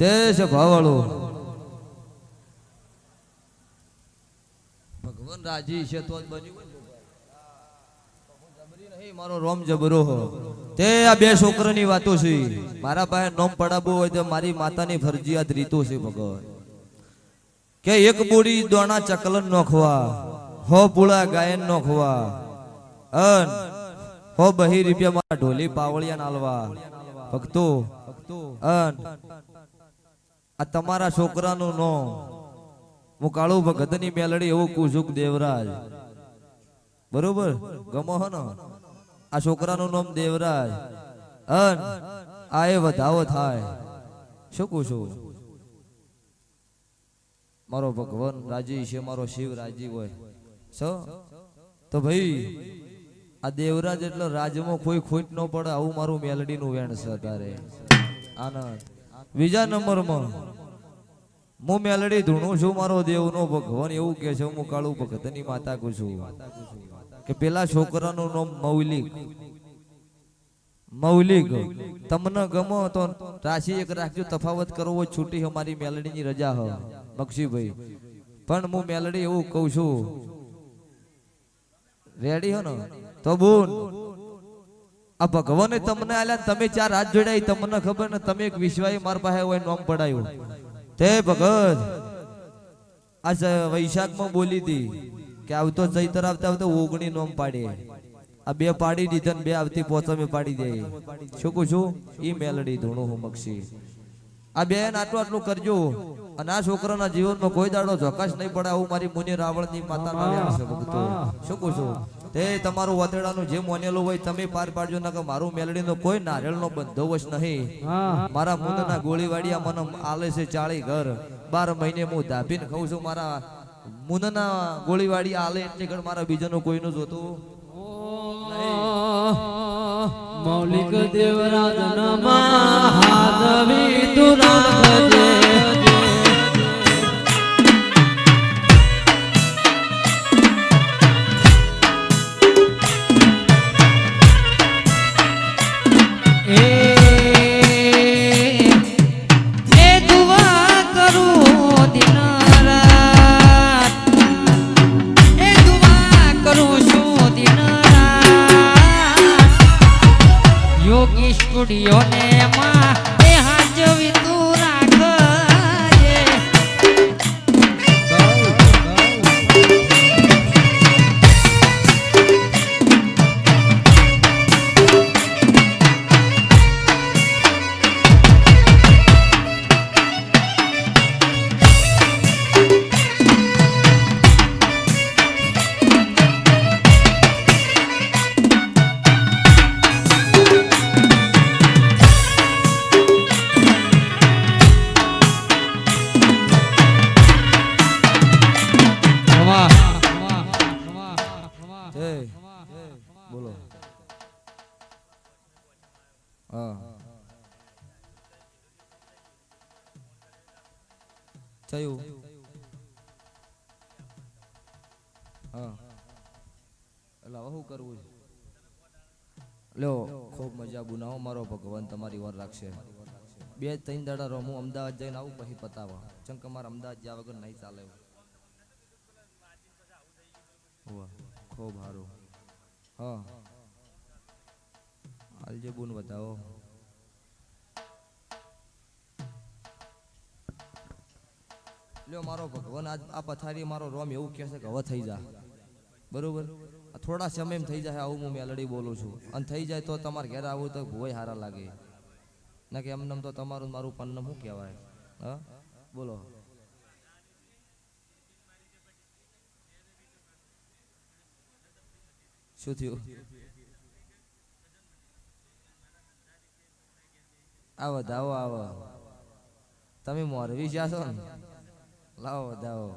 તે છે ભાવાળો ભગવાન રાજી છે તો જ બન્યું નહીં મારો રોમ જબરો હો તે આ 2 છોકરાની વાતો છે મારા પાસે નોમ પડાવવું હોય તો મારી માતાની ફરજિયાત રીતો છે ભગવાન કે એક બોડી દોણા ચકલન નોખવા હો પુળા ગાયન નોખવા અન હો 2 રૂપિયા માં ઢોલી પાવળિયા નાલવા ભક્તો અન આ તમારા છોકરાનું નો હું કાળુ ભગતની મેલડી એવું કુસુક દેવરાજ બરોબર ગમો હો ને આ છોકરાનું નામ દેવરાજ અન આ એ વધાવો થાય શું કુસુક મારો ભગવાન રાજી છે મારો શિવ રાજી હોય તો ભાઈ આ દેવરાજ એટલે રાજમાં કોઈ ખોટ ન પડે આવું મારું મેલડી નું વેણ છે તારે આનંદ બીજા નંબરમાં હું મેલડી ધૂણું છું મારો દેવનો ભગવાન એવું કે છે હું કાળુ ભગતની માતા કહું છું કે પેલા છોકરાનું નામ મૌલિક તમને ગમો તો રાશિ એક રાખજો તફાવત કરવો છૂટી અમારી મેલડીની રજા હો બક્ષીભાઈ પણ હું મેલડી એવું કહું છું રેડી હો ને તો બોલ આ ભગવાને તમને આલ્યા તમે 4 હાથ જોડાઈ તમને ખબર ને તમે એક વિશ્વાય માર પાસે હોય નામ પડાયું તે ભગત આ વૈશાખમાં બોલી હતી કે આવતો ચૈતર આવતા 19 નામ પાડે આ 2 પાડી દીધા ને 2 આવતી પોચમે પાડી દે શું કહું છું ઈ મેલડી ધૂણું હું મક્ષી આ 2 આટલું કરજો અને આ છોકરાના જીવનમાં કોઈ દાડો ઝકાશ નહીં પડે આવું મારી મુનિ રાવણની માતાના વેણ છે ભક્તો શું કહું છું તે તમારું વતેડાનું જે મોનેલું હોય તમે પાર પાડજો ના કે મારું મેલડીનો કોઈ નારિયેળનો બંધોબસ્ત નહીં મારા મુનના ગોળીવાડિયા મને આલે છે 40 ઘર 12 મહિને હું ધાપીને ખાઉં છું મારા મુનના ગોળીવાડી આલે એટલે ઘર મારા બીજાનું કોઈનું જોતું મૌલિક દેવરાજ નમઃ હાથવી તુરાજે સ્ટુડિયો ને માં એ હાજવી તું રાખ થયું હા એટલે હવે શું કરવું છે લ્યો ખૂબ મજા બનાવો મારો ભગવાન તમારી વાર રાખશે 2-3 દાડા રમું અમદાવાદ જઈને આવું પછી પતાવા ચમ કે મારે અમદાવાદ જ્યાં વગર નહીં ચાલે ખૂબ સારું હા હાલજે બુન બતાવો લ્યો મારો ભગવાન આ પથારી મારો રોમ એવું કહે છે કે હવે થઈ જા બરોબર થોડા સમયમાં થઈ જાય આવું હું મેલડી બોલું છું અને થઈ જાય તો તમારે ઘેર આવું તો ભોય સારા લાગે ના કે એમને તો તમારું મારું પન્ન શું કહેવાય હા બોલો શું થયું આવો દાવો આવો તમે મોરવી જ્યાં છો ને લાવો દાવો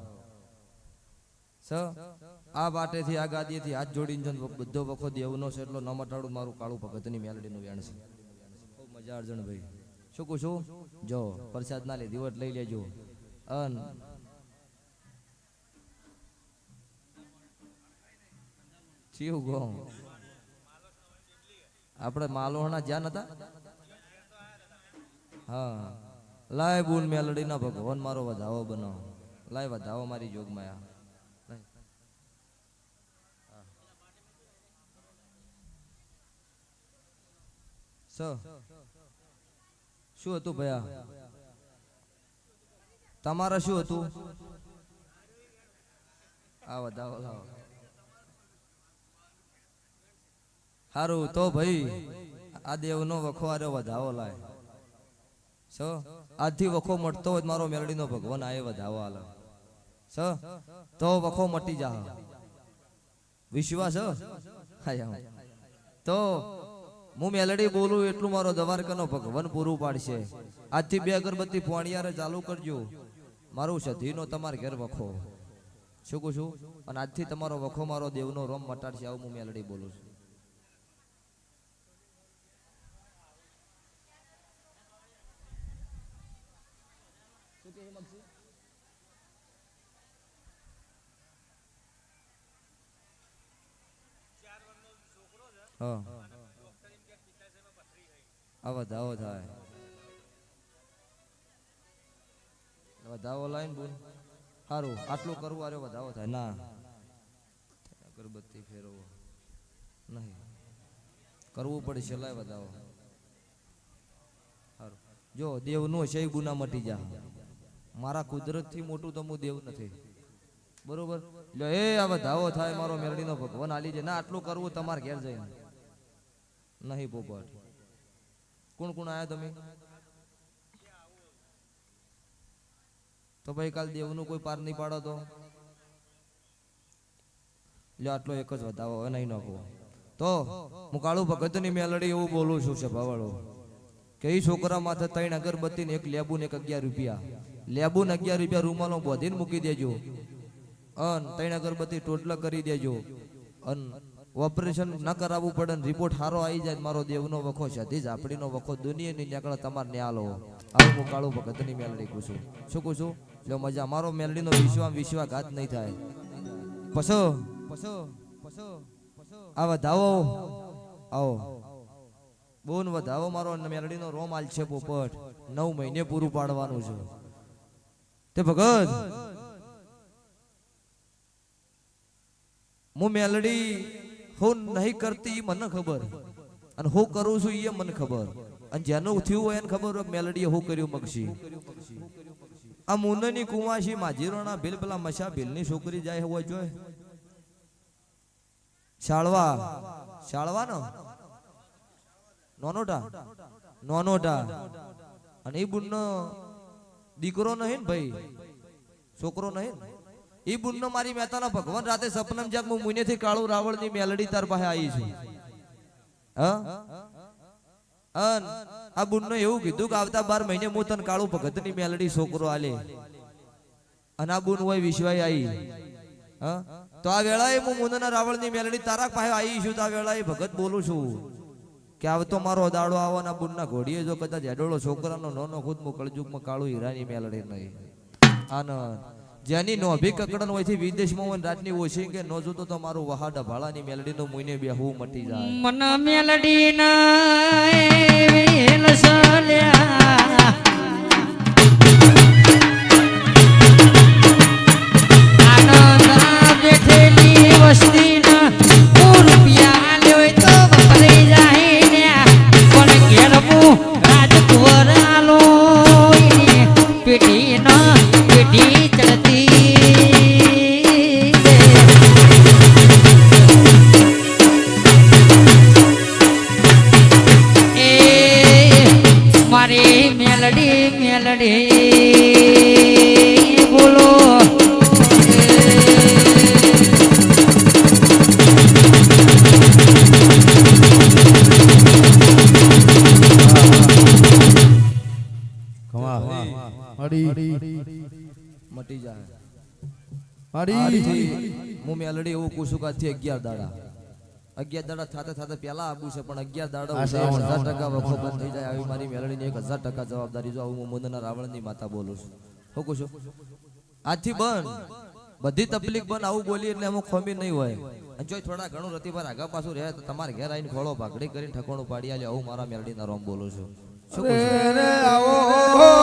આ બાટેથી આ ગાદીથી હાથ જોડીને બધો વખો દેવનો છે એટલો ન મટાડું મારું કાળું ભગતની મેલડીનું વેણ છે ખૂબ મજા અર્જણભાઈ શું કહું છું જો પ્રસાદ ના લે દિવટ લઈ લેજો અન ચીવ ગો આપણે માલોહણા જ્યાં નતા હા લાય બુન મેલડી ના ભગવાન મારો વધાવો બનાવો લાય વધાવો મારી જોગમાયા શું હતું ભયા તમારે શું હતું આ વધાવો લાવો સારું તો ભાઈ આ દેવનો વખો આર્યો વધાવો લાય આજથી વખો મટતો હોય મારો મેલડીનો ભગવાન આ વધાવો આલે તો વખો મટી જા વિશ્વાસ તો હું મેલડી બોલું એટલું મારો દ્વારકાનો ભગવાન પૂરું પાડશે આજથી 2 અગરબત્તી પોણિયારે ચાલુ કરજો મારું સધીનો તમારે ઘેર વખો શું કહું છું અને આજથી તમારો વખો મારો દેવનો રોમ મટાડશે આવું હું મેલડી બોલું છું હા આ વધાવો થાય વધાવો લાઈન બોલ સારું આટલું કરવું આરે વધાવો થાય ના અગરબત્તી ફેરવો નહીં કરવું પડશે લાય વધાવો સારું જો દેવનો છે ગુના મટી જા મારા કુદરત થી મોટું તો હું દેવ નથી બરોબર લ્યો એ આ વધાવો થાય મારો મેલડીનો ભગવાન આલી છે ના આટલું કરવું તમારે ઘેર જઈને નહીં પોપટ કોણ કોણ આયા તમે તો ભાઈ કાલ દેવનું કોઈ પાર નહીં પાડો તો લ્યો આટલો એક જ વધાવો હવે નહીં નાખવો તો હું કાળું ભગતની મેલડી એવું બોલું છું સભાવાળો કે એ છોકરા માથે 3 અગરબત્તી ને 1 લેબુ ને 11 રૂપિયા લેબુ ને 11 રૂપિયા રૂમાલો બોધીને મૂકી દેજો અન 3 અગરબત્તી ટોટલા કરી દેજો અન ઓપરેશન ન કરાવવું પડે ને રિપોર્ટ સારો આવી જાય મારો દેવનો વખો સધી ઝાપડીનો વખો દુનિયાની નીકળે તમારે ન્યા લો આવું હું કાળું ભગતની મેલડી કહું છું શું કહું છું જો મજા મારો મેલડીનો વિશ્વાઘાત નહીં થાય પસો આ વધાવો આવો બોન વધાવો મારો મેલડીનો રોમ આલ છે પોપટ 9 મહિને પૂરું પાડવાનું છે તે ભગત હું મેલડી હું નહીં કરતી મને ખબર અને હું કરું છું એ મને ખબર અને જેનું થયું હોય એને ખબર હોય મેલડીએ હું કર્યું મગશી આ મુંદની કુવાસી માજીરોના ભીલ પેલા મશા ભીલની છોકરી જાય હોય જોય શાળવા નોનોટા અને એ બુનનો દીકરો નહીં ને ભાઈ છોકરો નહીં એ બુનનો મારી મહેતાના ભગવાન રાતે સપનામાં જાગ હું મુનેથી કાળું રાવળની મેલડી તાર પાસે આવી છું આ બુનનો એવું કીધું કે આવતા 12 મહિને હું તને કાળું ભગતની મેલડી છોકરો આલે અને આ બુન હોય વિશ્વાય આવી તો આ વેળાએ હું મુંદના રાવળની મેલડી તારા પાસે આવી છું તો આ વેળાએ ભગત બોલું છું કે આવતો મારો દાડો આવવાના બુનના ઘોડીએ જો કદાચ હેડોળો છોકરાનો નોનો ખુદ કળજુગમાં કાળું હીરાની મેલડી નહીં આનંદ જેની નોભી કકડન હોય છે વિદેશમાં હોય ને રાતની ઓછી કે નો જોતો તો મારું વહાડા ભાળાની મેલડીનો મુઈને બેહવું મટી જાય મન મેલડી ના વેલ સલ્યા આનંદ બેઠેલી વસ્તી ના રૂપિયા લ્યો તો વપરાઈ જાય ને પણ ઘેરમું રાજકુંવર આલો પેઢી ના પેઢી ચડતી મારી મેલડી મેલડી બોલો માડી મટી જાય માડી હું મેલડી એવું કુસું કાથી 11 દાડા 11 દાડા થાતે થાતે પેલા આબુ છે પણ 11 દાડા 1000% વખો બંધ થઈ જાય આવી મારી મેલડીની 1000% જવાબદારી જો હું મોદના રાવણની માતા બોલું છું હું કુસું આજથી બંધ બધી તકલીફ બંધ આવું બોલી એટલે અમુક ખોમી નહીં હોય અને જો થોડા ઘણું રતિભાર આગા પાછું રહે તો તમારે ઘેર આવીને ખોળો ભાગડી કરીને ઠકોણું પાડી આલે આવું મારા મેલડીના રોમ બોલું છું શું કહું છું?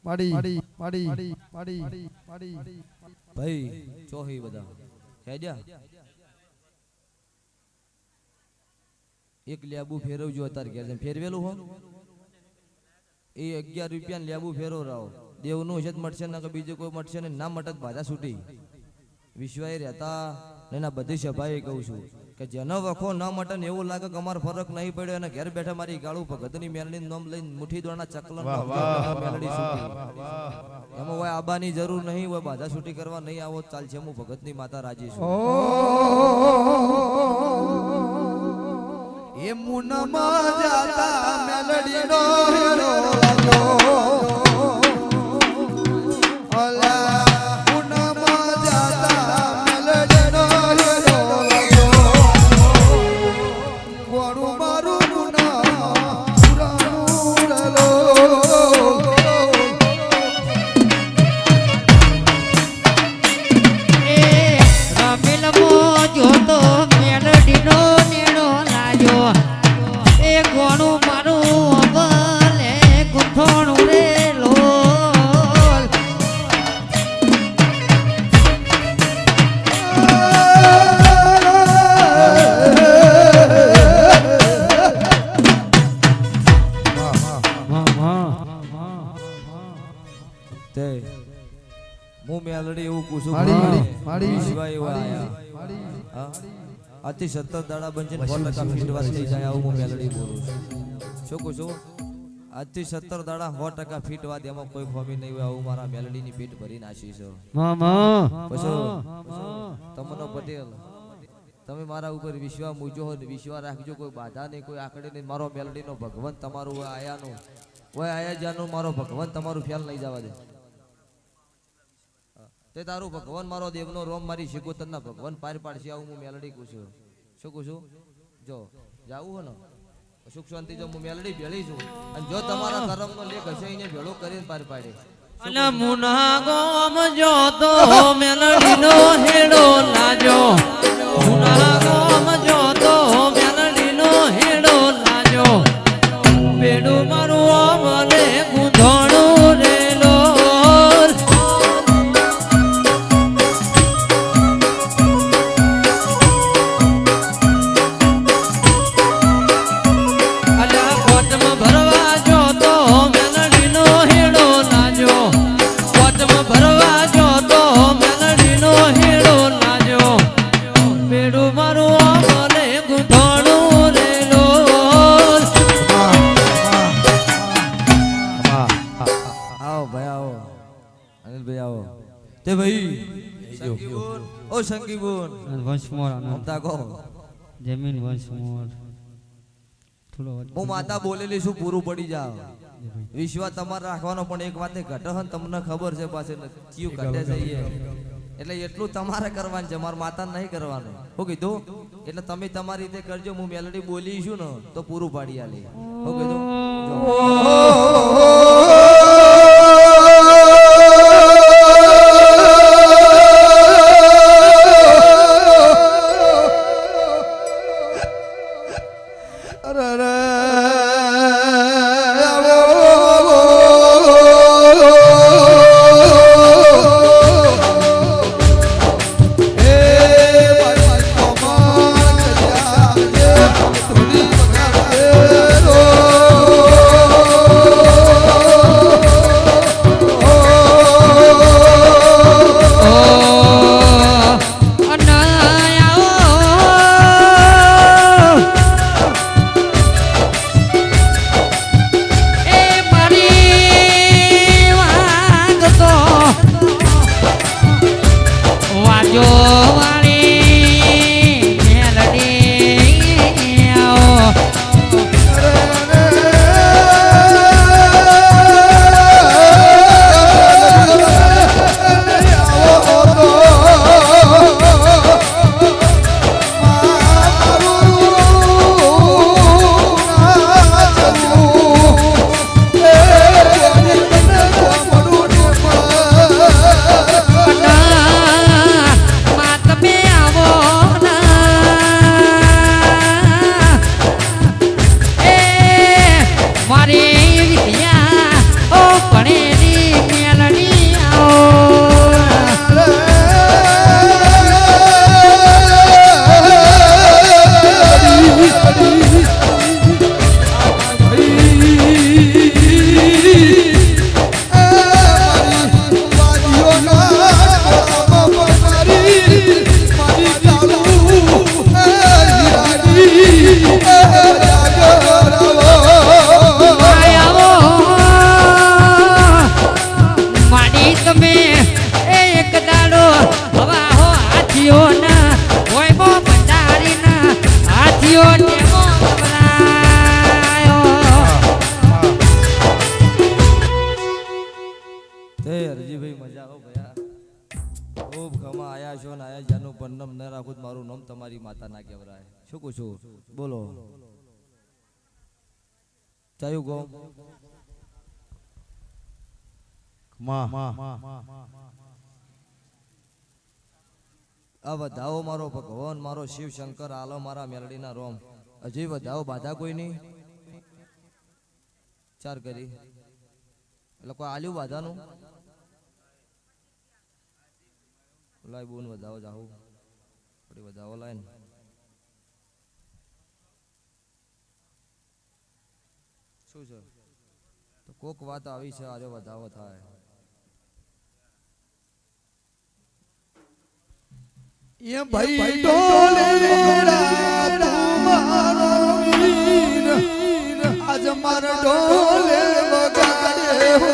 માડી માડી માડી માડી ભાઈ ચોહી બધા હેડ્યા એક લેબુ ફેરવજો અત્યારે ઘેર જઈને ફેરવેલું હો એ 11 રૂપિયા લેબુ ફેરવ રાવ દેવનું છે મળશે ને કે બીજું કોઈ મળશે ને ના મટત બાધા છૂટી વિશ્વાએ રહેતા ને ના બધી સભાએ કહું છું કે જેનો વખો ન મટન એવું લાગે કે અમાર ફરક નહીં પડ્યો અને ઘેર બેઠા મારી ગાળું ભગતની મેલડીનું નામ લઈને મુઠ્ઠી દોરના ચકલન મેલડી છૂટી એમાં હોય આબાની જરૂર નહીં હોય બાધા છૂટી કરવા નહીં આવો ચાલશે હું ભગતની માતા રાજી છું એ મુનમાં જાતા મેલડીનો હેરો લાગ્યો અલા મુનમાં જાતા મેલડીનો હેરો લાગ્યો ગોરું મારું મુના પુરાનું રલો રમેલમો જોતો મેલડીનો નેણો લાગ્યો એ કોણું મારું ભલે ગુંથોણું રે લોલ તે હું મેલડી એવું પૂછું માડી વિશ્વાએ એવા આયા હા આથી 17 દાડા બનીને 100% ફીટ વાત થઈ જાય આવું હું મેલડી બોલું છું શું કહું છું આજથી 17 દાડા 100% ફીટ વાત એમાં કોઈ ખોમી નહીં હોય આવું મારા મેલડીની પીઠ ભરી નાખી છે પછી તમનો પટેલ તમે મારા ઉપર વિશ્વાસ મૂજો હોય વિશ્વાસ રાખજો કોઈ બાધા નહીં કોઈ આકડે નહીં મારો મેલડીનો ભગવાન તમારું હોય આયાનું હોય આયા જાનું મારો ભગવાન તમારું ફેલ નહીં જવા દે તે તારું ભગવાન મારો દેવનો રોમ મારી શિકોતરના ભગવાન પાર પાડશે આવું હું મેલડી પૂછું શું પૂછું જો જાવું હો ને સુખ શાંતિ જો હું મેલડી ભેળી છું અને જો તમારા કરમનો લેખ હશે એને ભેળો કરીને પાર પાડે અલા મુના ગોમ જોતો મેલડીનો હેડો લાજો મુના ગોમ જોતો મેલડીનો હેડો લાજો બેડું મારું મને ગુંધોણું રે લોલ અલા કોટમ ભરવા જોતો મેલડીનો હેડો લાજો કોટમ ભરવા જોતો મેલડીનો હેડો લાજો બેડું મારું તે ભાઈ સંગીબોન ઓ સંગીબોન વંશ મોર આનંદ મમતા કહો જમીન વંશ મોર થોડો હું માતા બોલેલી શું પૂરું પડી જાવ વિશ્વાસ તમારે રાખવાનો પણ એક વાતે ઘટે હન તમને ખબર છે પાસે ચિયું ઘટે છે એટલે એટલું તમારે કરવાનું છે મારા માતા નહીં કરવાનું હું કીધું એટલે તમે તમારી રીતે કરજો હું મેલોડી બોલીશું ને તો પૂરું પાડી આલી હું કીધું જો. શું પૂછું બોલો ચાયું ગો આ વધાવો મારો ભગવાન મારો શિવ શંકર આલો મારા મેલડીના રોમ હજી વધાવો બાધા કોઈ નહીં ચાર કરી એટલે કોઈ આલ્યું બાધાનું લાય બોન વધાવો જાવું થોડી વધાવો લાય ને શું છે તો કોક વાત આવી છે આરે વધાવો થાય એ ભાઈ ડોલે તમારો વીર આજ માર ડોલે વગાડે હો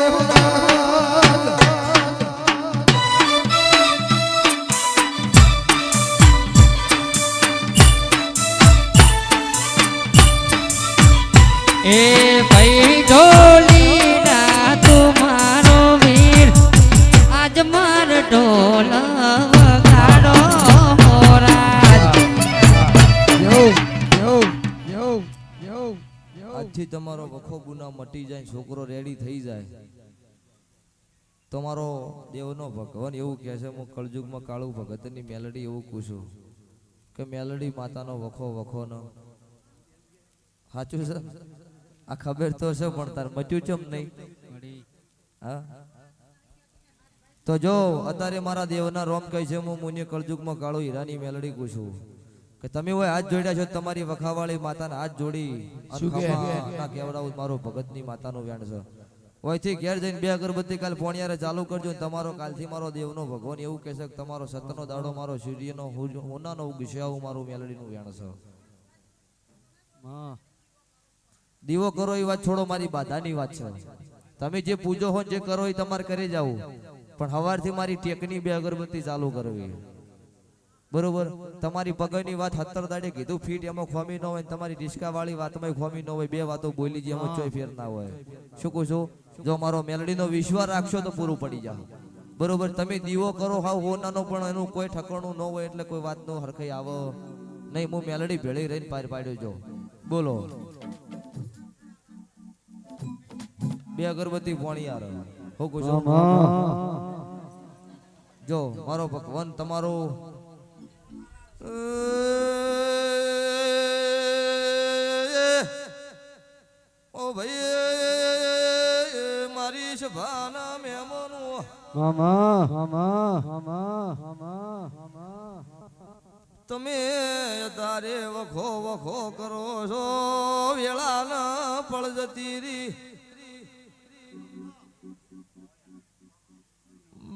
એ ભાઈ ઢોલીડા તમારો વીર આજ માર ઢોલ વગાડો મોરાજ આજથી તમારો વખો ગુના મટી જાય છોકરો રેડી થઈ જાય તમારો દેવનો ભગવાન એવું કહે છે હું કળજુગમાં કાળું ભગતની મેલડી એવું પૂછું કે મેલડી માતાનો વખો વખો ન સાચું છે આ ખબર તો છે પણ તાર મચ્યું ચમ નહીં હા તો જો અત્યારે મારા દેવના રોમ કહે છે હું મુનિ કળજુગમાં કાળો હીરાની મેલડી પૂછું કે તમે હોય હાથ જોડ્યા છો તમારી વખાવાળી માતાને હાથ જોડી કેવડાવું મારો ભગતની માતાનું વ્યાણ છે ઓયથી ઘેર જઈને બે અગરબત્તી કાલ પોણિયારે ચાલુ કરજો તમારો કાલથી મારો દેવનો ભગવાન એવું કહેશે કે તમારો સતનો દાડો મારો સૂર્યનો હોનાનો ગુસ્સાવું મારું મેલડીનું વ્યાણ છે દીવો કરો એ વાત છોડો મારી બાધાની વાત છે તમે જે પૂજો હો જે કરો એ તમારે કરી જાવ પણ હવારથી મારી ટેકની બે અગરબત્તી ચાલુ કરવી બરોબર તમારી પગની વાત 17 દાડે કીધું ફીટ એમાં ખોમી ન હોય તમારી ડિસ્કા વાળી વાતમાં ખોમી ન હોય બે વાતો બોલી જે એમાં ચોય ફેર ના હોય શું કહું છું જો મારો મેલડીનો વિશ્વાસ રાખશો તો પૂરું પડી જાવ બરોબર તમે દીવો કરો હાવ હોનાનો પણ એનું કોઈ ઠકણું ન હોય એટલે કોઈ વાતનો હરખાઈ આવો નહીં હું મેલડી ભેળી રહીને પાર પાડ્યો જો બોલો બે અગરબત્તી પોણી યાર હો કહું છું જો મારો ભગવાન તમારો ઓ ભાઈ મારી સભાના મહેમાનો તમે તારે વખો વખો કરો છો વેળાના પળ જતી રી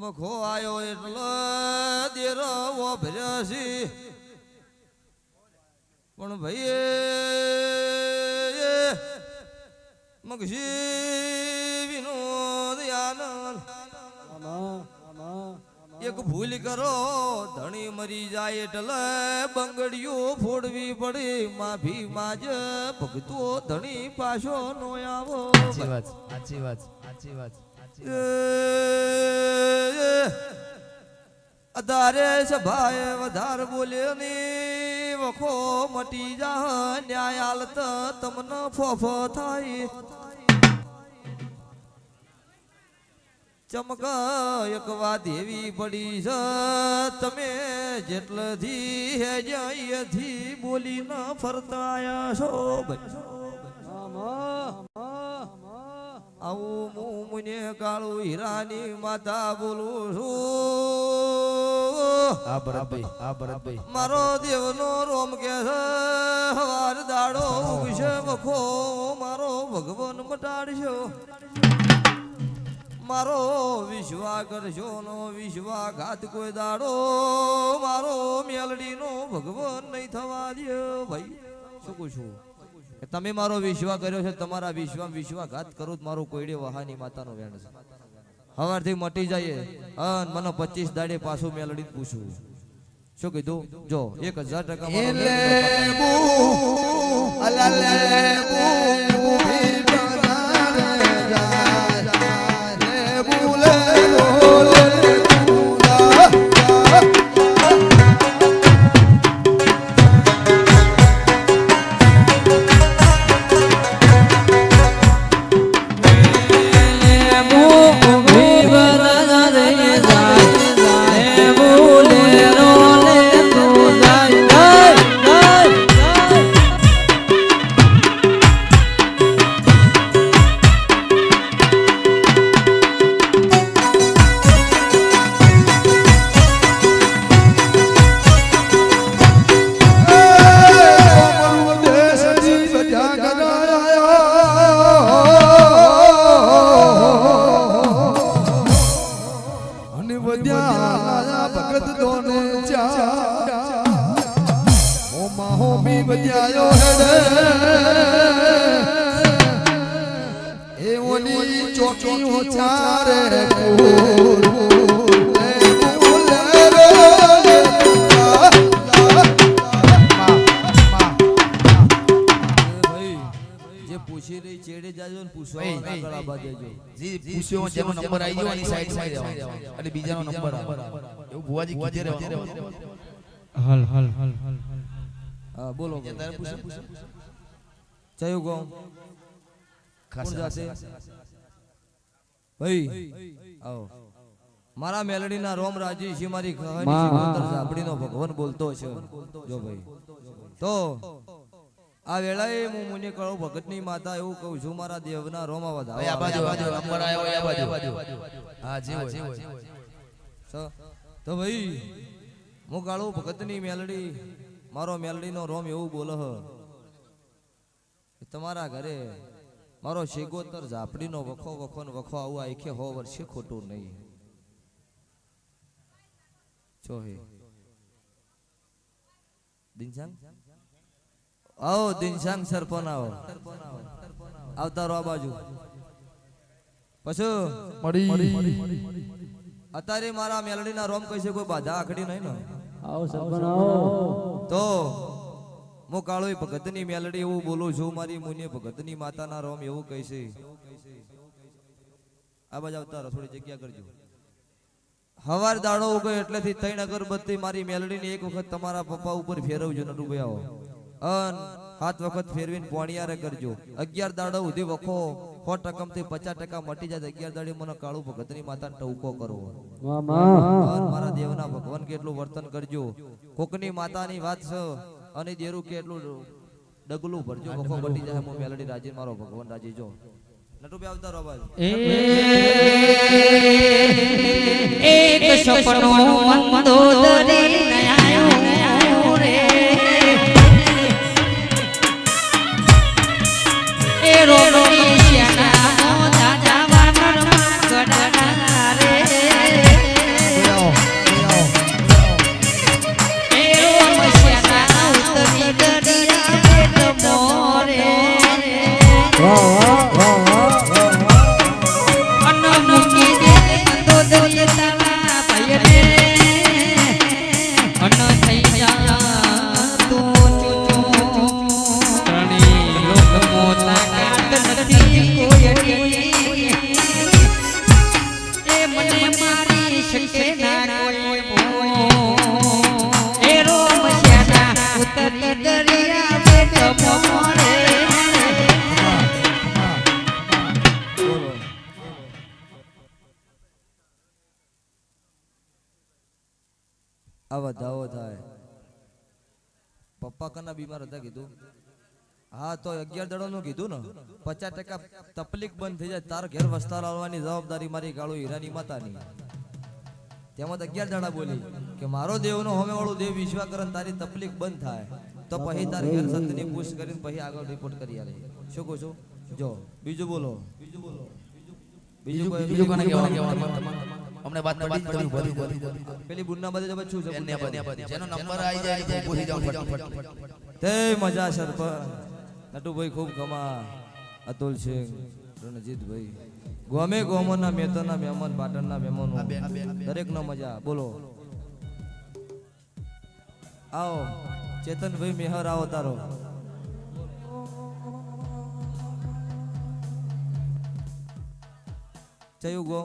વખો આયો એટલે દેરો ભર્યા છે પણ ભાઈ મગજી વિનોદ આનંદ એક ભૂલ કરો ધણી મરી જાય એટલે બંગડીઓ ફોડવી પડે માફી માજ ભગતો ધણી પાછો નો આવો સાચી વાત અધારે સભાએ વધાર બોલે ની વખો મટી જા ન્યાય હાલત તમને ફોફો થાય ચમક એક વાત એવી પડી છે તમે જેટલેથી હે જઈથી બોલી ન ફરતા આયા છો આવું હું મુને કાળું હીરાની માતા બોલું છું આ ભરતભાઈ મારો દેવનો રોમ કે છે હવાર દાડો ઉગશે વખો મારો ભગવાન મટાડશો મારો વિશ્વા કરશો નો વિશ્વાઘાત કોઈ દાડો મારો મેલડીનો ભગવાન નહીં થવા દે ભાઈ શું કહું છું તમે મારો વિશ્વાસ કર્યો છે તમારા વિશ્વાઘાત કરું મારું કોઈડે વહાની માતાનો વેણ છે હવારથી મટી જાય અને મને 25 દાડે પાછું મેલડી પૂછું શું કીધું જો મારા મેલડીના રોમ રાજી છે મારી કહાની સિકંદર સાંભળીનો ભગવાન બોલતો છે જો ભાઈ તો આ વેળાએ હું મુને કળો ભગતની માતા એવું કહું છું મારા દેવના રોમ આવા ભાઈ આ બાજુ નંબર આવ્યો આ બાજુ હા જે હોય તો ભાઈ હું કાળો ભગતની મેલડી મારો મેલડીનો રોમ એવું બોલે હ તમારા ઘરે મારો શેગોતર ઝાપડીનો વખો વખો આવું આખે 100 વર્ષે ખોટું નહીં છો હે દિનસાંગ આવો દિનસાંગ સરપન આવો આવતા રો આ બાજુ પછી અત્યારે મારા મેલડીના રોમ કઈ છે કોઈ બાધા આખડી નહીં ને આવો સરપંચ આવો તો હું કાળોય ભગતની મેલડી એવું બોલું છું મારી મુનિ ભગતની માતાના રોમ એવું કહે છે આ બાજુ આવતા રહો, થોડી જગ્યા કરજો. હવાર દાડો ઉગે એટલેથી 3 અગરબત્તી મારી મેલડીની એક વખત તમારા પપ્પા ઉપર ફેરવજો નટુભાઈ આવો અન 7 વખત ફેરવીને પોણિયારે કરજો. 11 દાડો સુધી વખો 100% થી 50% મટી જાય. 11 દાડે મને કાળું ભગતની માતાને ટવકો કરવો. વાહ માં અન મારા દેવના ભગવાન કેટલું વર્તન કરજો. કોકની માતાની વાત છે અને દેરું કે એટલું ડગલું ભરજો વખો મટી જાય. હું મેલડી રાજી મારો ભગવાન રાજી જો નટુભાઈ આવતા રહો બાજુ. એક સપનો મંદોદરી નયાયો રે એ રોરોની શ્યાના દાદા વાનર ગડના રે એ રોમ શ્યાના ઉતરી દરિયા પેટ મોરે વાહ વાહ વાહ વાહ અનમુકી દે મંદોદરી તારા ભયરે અન થઈ જા તું ચૂચો ત્રણેય લોક મોતા કાટ નથી કોયડી એ મને મારી શકે ના કોઈ એ રોમ શ્યાના ઉતરી દરિયા પેટ મોરે આવા દાવો થાય. પપ્પા કના બીમાર હતા કીધું? હા તો 11 દાડો નું કીધું ને 50% તકલીફ બંધ થઈ જાય. તાર ઘેર વસ્તાર આવવાની જવાબદારી મારી કાળુ હીરાની માતાની. તેમાં તો 11 દાડા બોલી કે મારો દેવનો હોમે વાળું દેવ વિશ્વા કરે તારી તકલીફ બંધ થાય તો પછી તાર ઘેર સંતની પૂછ કરીને પછી આગળ રિપોર્ટ કરી આલે. શું કહો છો? જો બીજું બોલો. બીજું કોને કહેવાનું? અમને વાત તમે બોલી પેલી બુન્ના બધે જબ છું જેનો નંબર આવી જાય એ પૂછી જાવ ફટાફટ. તે મજા સરપંચ નટુભાઈ ખૂબ ગમા અતુલ સિંહ રણજીતભાઈ ગોમે ગોમના મેતરના મહેમાન પાટણના મહેમાનો દરેકનો મજા. બોલો આવો ચેતનભાઈ મેહર આવો તારો ચયું ગો